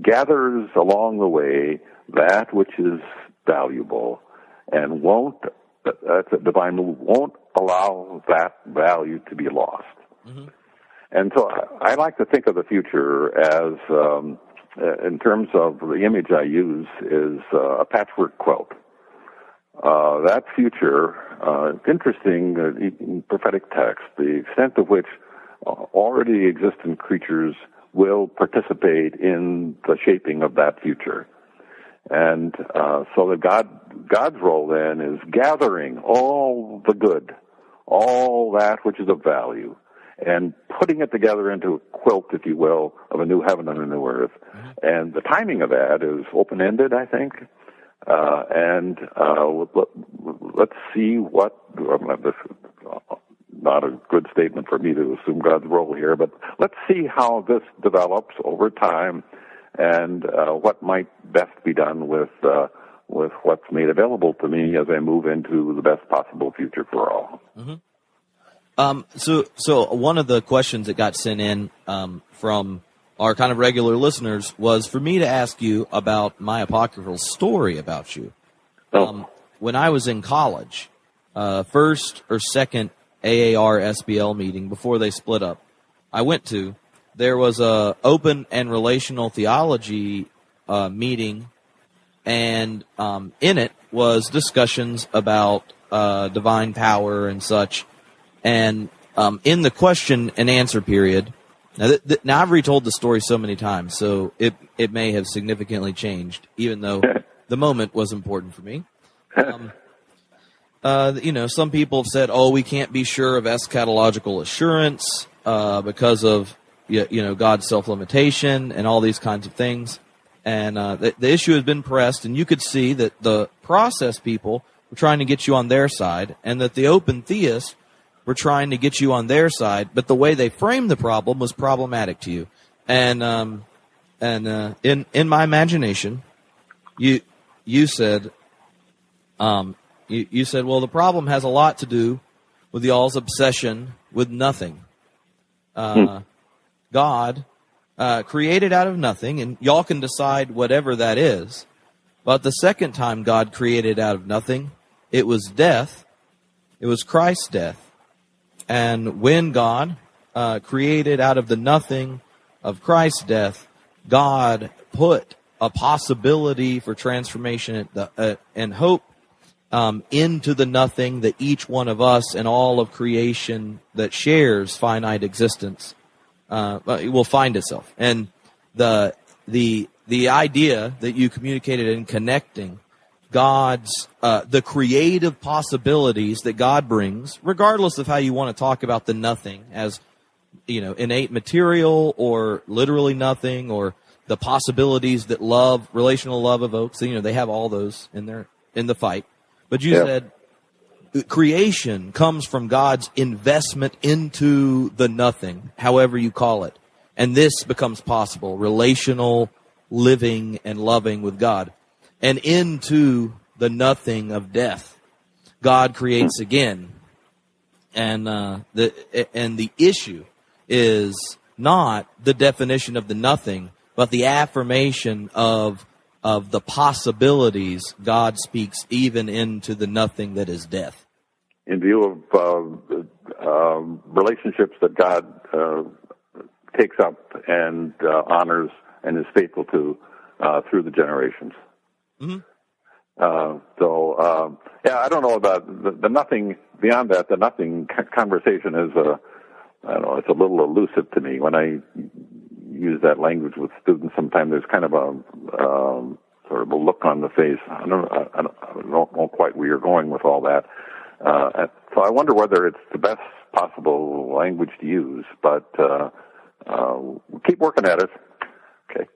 D: gathers along the way that which is valuable, and that's a divine move, won't allow that value to be lost. Mm-hmm. And so I like to think of the future as, in terms of the image I use, is a patchwork quilt. That future, interesting in prophetic text, the extent of which already existent creatures will participate in the shaping of that future. And so that God's role then is gathering all the good, all that which is of value, and putting it together into a quilt, if you will, of a new heaven and a new earth. Mm-hmm. And the timing of that is open-ended, I think. Let's see what, this is not a good statement for me to assume God's role here, but let's see how this develops over time, and what might best be done with what's made available to me as I move into the best possible future for all. Mm-hmm.
A: So one of the questions that got sent in from our kind of regular listeners was for me to ask you about my apocryphal story about you. When I was in college, first or second AAR SBL meeting before they split up, I went to, there was a open and relational theology meeting, and in it was discussions about divine power and such. And in the question and answer period, now I've retold the story so many times, so it may have significantly changed, even though the moment was important for me. Some people have said, we can't be sure of eschatological assurance because of God's self-limitation and all these kinds of things. And the issue has been pressed, and you could see that the process people were trying to get you on their side, and that the open theists were trying to get you on their side, but the way they framed the problem was problematic to you. And in my imagination, you said, you said, well, the problem has a lot to do with y'all's obsession with nothing. God created out of nothing, and y'all can decide whatever that is. But the second time God created out of nothing, it was death. It was Christ's death. And when God created out of the nothing of Christ's death, God put a possibility for transformation and hope into the nothing that each one of us and all of creation that shares finite existence will find itself. And the idea that you communicated in connecting God's the creative possibilities that God brings, regardless of how you want to talk about the nothing as, you know, innate material or literally nothing, or the possibilities that love, relational love evokes. You know, they have all those in the fight. But you said creation comes from God's investment into the nothing, however you call it. And this becomes possible, relational living and loving with God. And into the nothing of death, God creates again. And the issue is not the definition of the nothing, but the affirmation of the possibilities God speaks even into the nothing that is death.
D: In view of relationships that God takes up and honors and is faithful to through the generations. Mm-hmm. I don't know about the nothing. Beyond that, the nothing conversation is I don't know, it's a little elusive to me. When I use that language with students, sometimes there's kind of a sort of a look on the face. I don't know quite where you're going with all that. So I wonder whether it's the best possible language to use, but we'll keep working at it. Okay.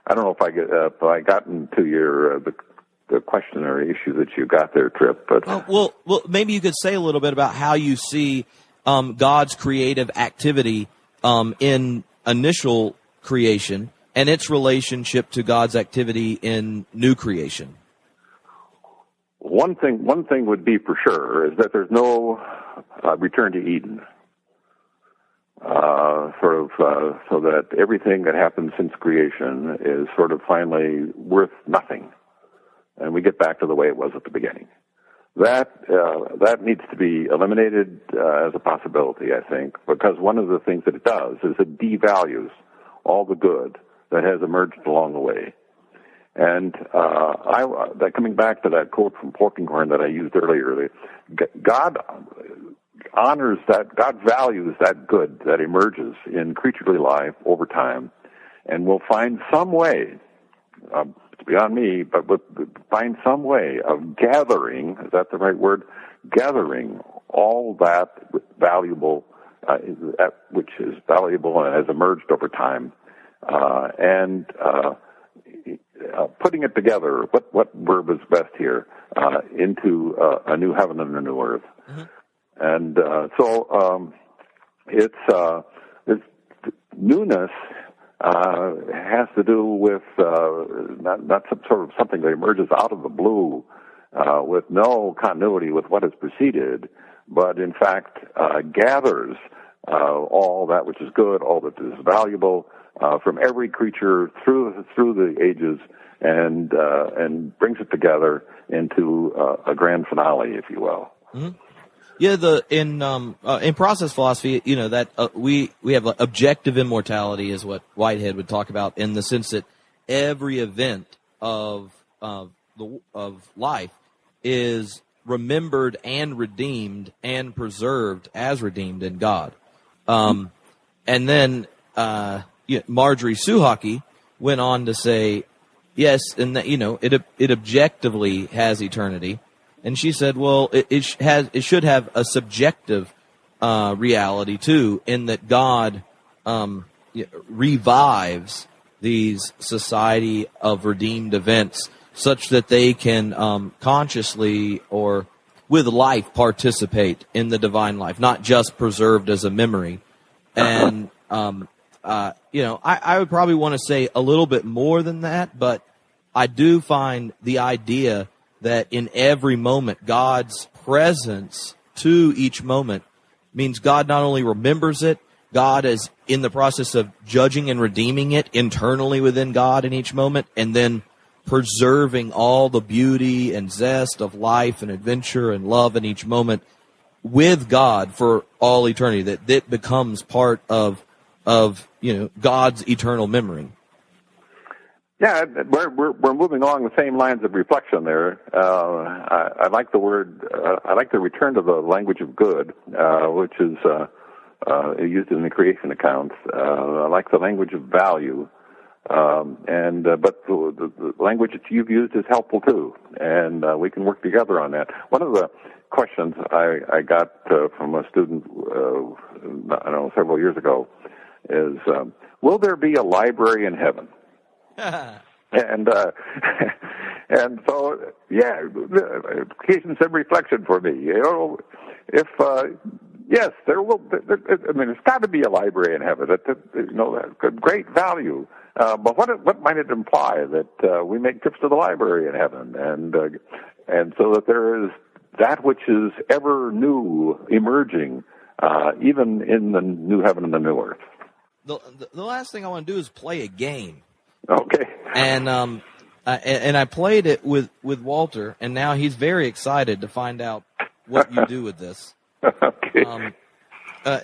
D: I don't know if I got into your the question or issue that you got there, Trip. But
A: well, maybe you could say a little bit about how you see God's creative activity in initial creation and its relationship to God's activity in new creation.
D: One thing would be for sure is that there's no return to Eden. So that everything that happens since creation is sort of finally worth nothing, and we get back to the way it was at the beginning. That needs to be eliminated as a possibility, I think, because one of the things that it does is it devalues all the good that has emerged along the way. And coming back to that quote from Porkenhorn that I used earlier, God honors that, God values that good that emerges in creaturely life over time, and will find some way, it's beyond me, but find some way of gathering, is that the right word? Gathering all that valuable, which is valuable and has emerged over time, and putting it together, what verb is best here, into a new heaven and a new earth. Mm-hmm. And it's newness has to do with not some sort of something that emerges out of the blue with no continuity with what has preceded, but in fact gathers all that which is good, all that is valuable from every creature through the ages, and brings it together into a grand finale, if you will.
A: Mm-hmm. Yeah, in process philosophy, you know, that we have objective immortality is what Whitehead would talk about, in the sense that every event of life is remembered and redeemed and preserved as redeemed in God. And then Marjorie Suhaki went on to say, yes, and that, you know, it objectively has eternity. And she said, well, it should have a subjective reality too, in that God revives these society of redeemed events such that they can consciously or with life participate in the divine life, not just preserved as a memory. And, I would probably want to say a little bit more than that, but I do find the idea that in every moment, God's presence to each moment means God not only remembers it, God is in the process of judging and redeeming it internally within God in each moment, and then preserving all the beauty and zest of life and adventure and love in each moment with God for all eternity. That becomes part of God's eternal memory.
D: Yeah, we're moving along the same lines of reflection there. I like the word. I like the return to the language of good, which is used in the creation accounts. I like the language of value, but the language that you've used is helpful too, and we can work together on that. One of the questions I got from a student, several years ago, is will there be a library in heaven? And so, yeah, occasions some reflection for me. If yes, there will. There's got to be a library in heaven. That great value. But what might it imply that we make trips to the library in heaven, and so that there is that which is ever new emerging, even in the new heaven and the new earth.
A: The last thing I want to do is play a game.
D: Okay.
A: And I played it with Walter, and now he's very excited to find out what you do with this.
D: Okay.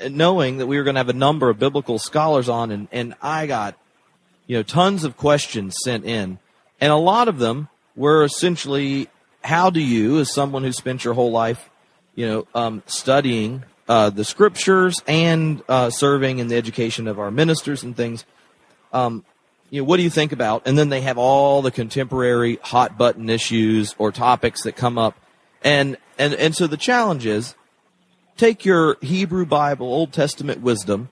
A: Knowing that we were going to have a number of biblical scholars on, and I got tons of questions sent in, and a lot of them were essentially, how do you, as someone who spent your whole life studying the scriptures and serving in the education of our ministers and things, what do you think about? And then they have all the contemporary hot button issues or topics that come up. And so the challenge is, take your Hebrew Bible, Old Testament wisdom,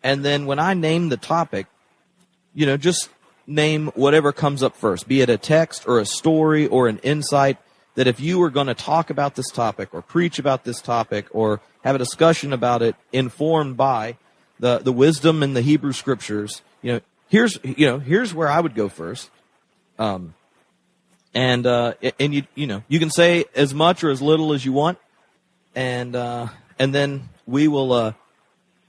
A: and then when I name the topic, just name whatever comes up first, be it a text or a story or an insight, that if you were going to talk about this topic or preach about this topic or have a discussion about it informed by the wisdom in the Hebrew scriptures, here's where I would go first. And you can say as much or as little as you want, and then we will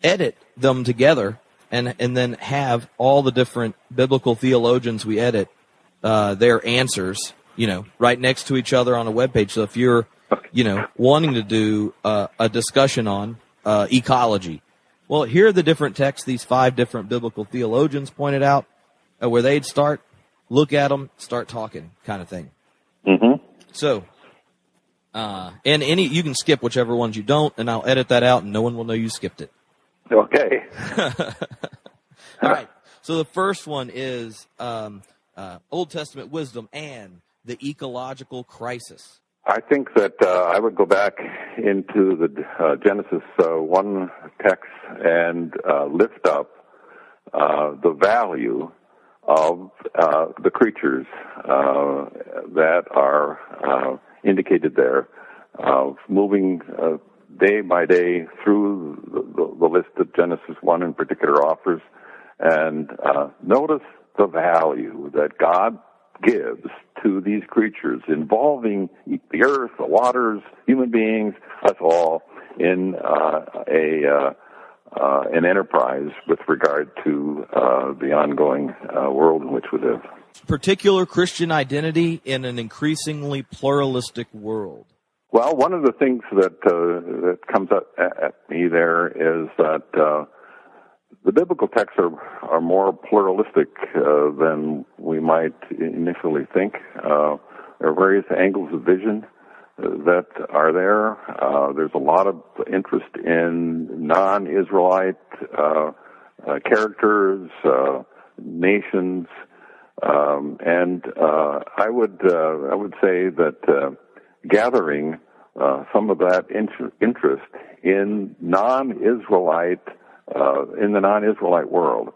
A: edit them together, and then have all the different biblical theologians we edit their answers, right next to each other on a webpage. So if you're, wanting to do a discussion on ecology, well, here are the different texts these 5 different biblical theologians pointed out, where they'd start, look at them, start talking, kind of thing.
D: Mm-hmm.
A: So, and you can skip whichever ones you don't, and I'll edit that out, and no one will know you skipped it.
D: Okay.
A: All right. So the first one is Old Testament wisdom and the ecological crisis.
D: I think that I would go back into the Genesis 1 text and lift up the value of the creatures that are indicated there, moving day by day through the list that Genesis 1 in particular offers, and notice the value that God gives to these creatures, involving the earth, the waters, human beings, us all, in an enterprise with regard to the ongoing world in which we live.
A: Particular Christian identity in an increasingly pluralistic world.
D: Well, one of the things that comes up at me there is that the biblical texts are more pluralistic than we might initially think. There are various angles of vision that are there. There's a lot of interest in non-Israelite characters, nations, and I would say that gathering some of that interest in non-Israelite in the non-Israelite world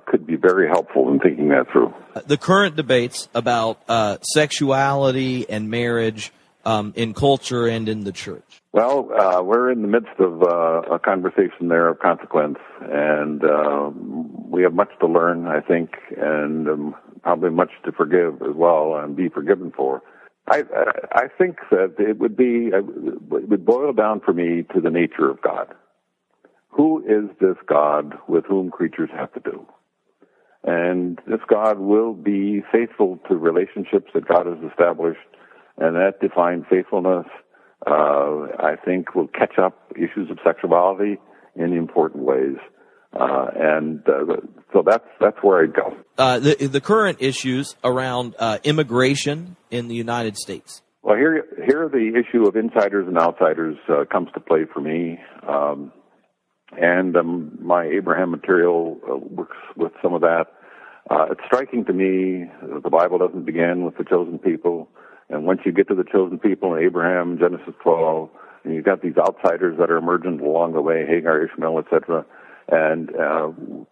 D: could be very helpful in thinking that through.
A: The current debates about sexuality and marriage in culture and in the church.
D: Well, we're in the midst of a conversation there of consequence, and we have much to learn, I think, and probably much to forgive as well and be forgiven for. I think that it would boil down for me to the nature of God. Who is this God with whom creatures have to do? And this God will be faithful to relationships that God has established, and that defined faithfulness, I think, will catch up issues of sexuality in important ways. So that's where I'd go.
A: The current issues around immigration in the United States.
D: Well, here the issue of insiders and outsiders comes to play for me. My Abraham material works with some of that. It's striking to me that the Bible doesn't begin with the chosen people. And once you get to the chosen people in Abraham, Genesis 12, and you've got these outsiders that are emergent along the way, Hagar, Ishmael, etc. And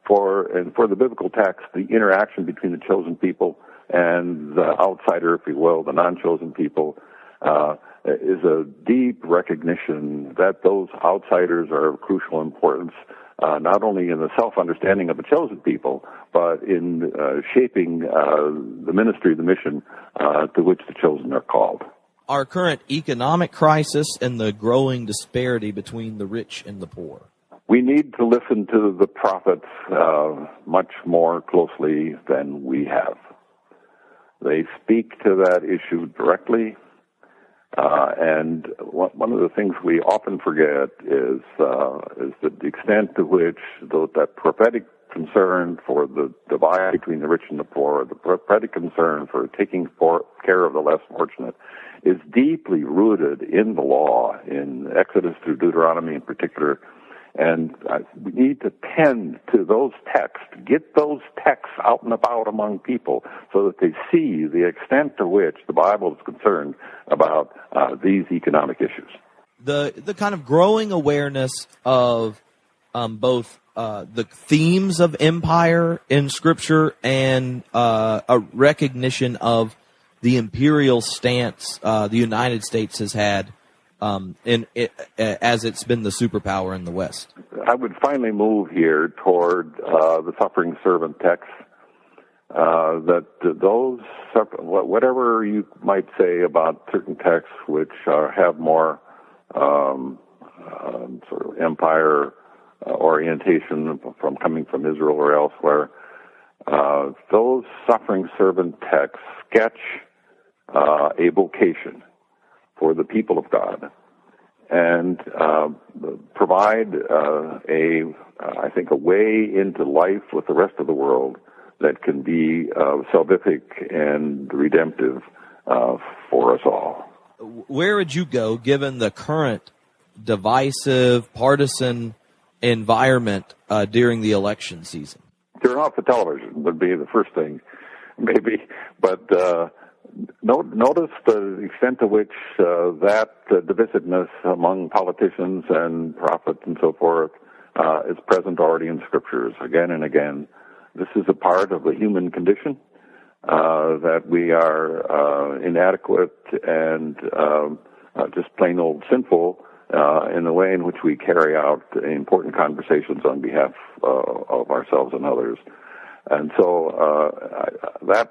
D: for the biblical text, the interaction between the chosen people and the outsider, if you will, the non-chosen people, is a deep recognition that those outsiders are of crucial importance, not only in the self-understanding of the chosen people, but in shaping the ministry, the mission to which the chosen are called.
A: Our current economic crisis and the growing disparity between the rich and the poor.
D: We need to listen to the prophets much more closely than we have. They speak to that issue directly. And one of the things we often forget is the extent to which that prophetic concern for the divide between the rich and the poor, the prophetic concern for taking care of the less fortunate, is deeply rooted in the law, in Exodus through Deuteronomy in particular. And we need to tend to those texts, get those texts out and about among people so that they see the extent to which the Bible is concerned about these economic issues.
A: The kind of growing awareness of both the themes of empire in Scripture and a recognition of the imperial stance the United States has had as it's been the superpower in the West.
D: I would finally move here toward the suffering servant text. That those, whatever you might say about certain texts which have more sort of empire orientation coming from Israel or elsewhere, those suffering servant texts sketch a vocation for the people of God, and provide I think, a way into life with the rest of the world that can be salvific and redemptive for us all.
A: Where would you go, given the current divisive, partisan environment during the election season?
D: Turn off the television would be the first thing, maybe, but notice the extent to which that divisiveness among politicians and prophets and so forth is present already in Scriptures again and again. This is a part of the human condition, that we are inadequate and just plain old sinful in the way in which we carry out important conversations on behalf of ourselves and others. And so that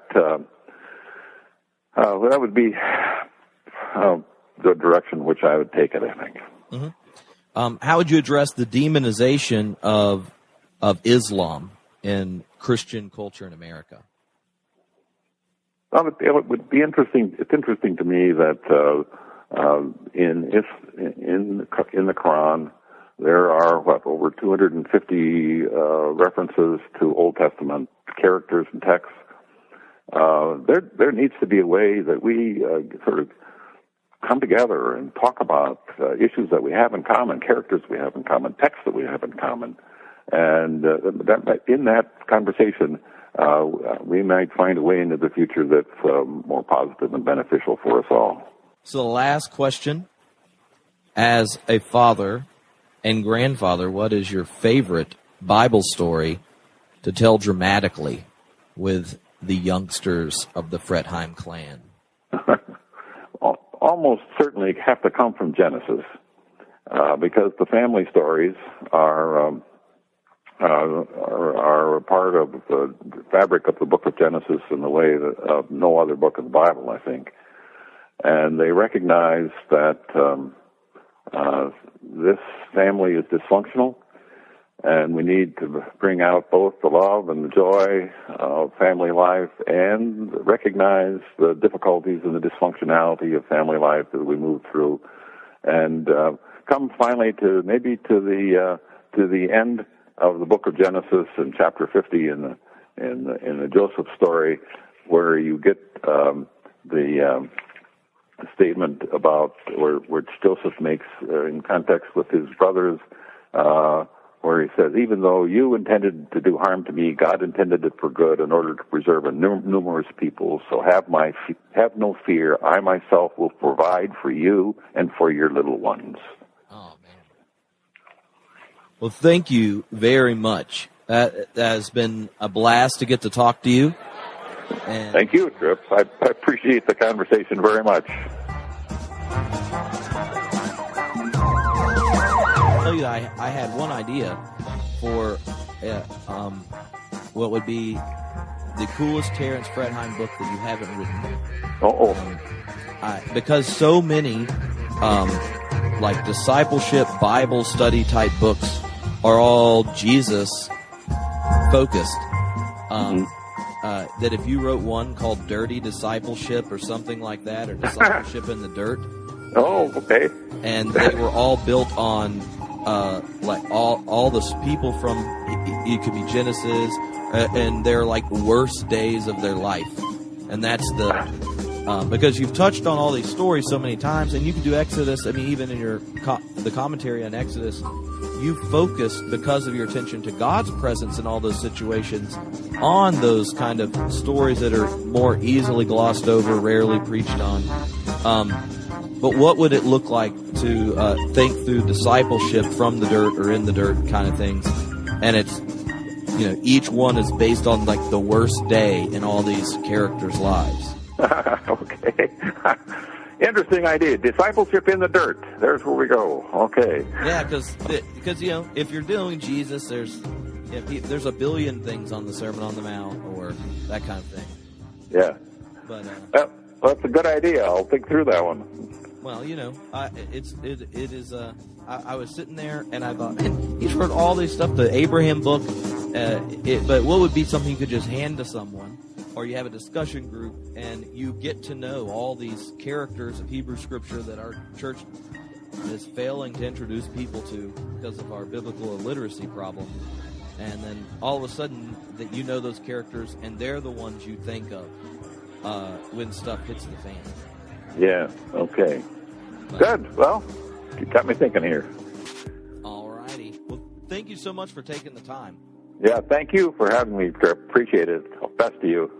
D: would be the direction which I would take it, I think.
A: Mm-hmm. How would you address the demonization of Islam in Christian culture in America?
D: Well, it would be interesting. It's interesting to me that in the Quran there are over 250 references to Old Testament characters and texts. There needs to be a way that we sort of come together and talk about issues that we have in common, characters we have in common, texts that we have in common. And in that conversation, we might find a way into the future that's more positive and beneficial for us all.
A: So the last question, as a father and grandfather, what is your favorite Bible story to tell dramatically with the youngsters of the Fretheim clan?
D: Almost certainly have to come from Genesis, because the family stories are a part of the fabric of the book of Genesis in the way that of no other book of the Bible, I think. And they recognize that this family is dysfunctional, and we need to bring out both the love and the joy of family life and recognize the difficulties and the dysfunctionality of family life that we move through, and come finally to the end of the book of Genesis in chapter 50 in the Joseph story, where you get the statement about which Joseph makes in context with his brothers, where he says, "Even though you intended to do harm to me, God intended it for good in order to preserve a numerous people. So have no fear. I myself will provide for you and for your little ones."
A: Oh, man. Well, thank you very much. That has been a blast to get to talk to you. And
D: thank you, Tripp. I appreciate the conversation very much.
A: I'll tell you, I had one idea for what would be the coolest Terence Fretheim book that you haven't written. Because so many like discipleship, Bible study type books are all Jesus focused. That if you wrote one called Dirty Discipleship or something like that, or Discipleship in the Dirt.
D: Oh, okay.
A: And they were all built on like all the people from, it could be Genesis, and they're like worst days of their life. And that's because you've touched on all these stories so many times, and you can do Exodus. I mean, even in your the commentary on Exodus, you focus, because of your attention to God's presence in all those situations, on those kind of stories that are more easily glossed over, rarely preached on. But what would it look like to think through discipleship from the dirt or in the dirt kind of things? And it's, each one is based on like the worst day in all these characters' lives.
D: Okay. Interesting idea. Discipleship in the dirt. There's where we go. Okay.
A: Yeah, because if you're doing Jesus, there's a billion things on the Sermon on the Mount or that kind of thing.
D: Yeah.
A: But
D: that's a good idea. I'll think through that one.
A: Well, I was sitting there and I thought, man, he's heard all this stuff, the Abraham book, but what would be something you could just hand to someone, or you have a discussion group and you get to know all these characters of Hebrew Scripture that our church is failing to introduce people to because of our biblical illiteracy problem, and then all of a sudden that those characters and they're the ones you think of when stuff hits the fan.
D: Yeah, okay. Good. Well, you got me thinking here.
A: All righty. Well, thank you so much for taking the time.
D: Yeah, thank you for having me, Tripp. Appreciate it. Best to you.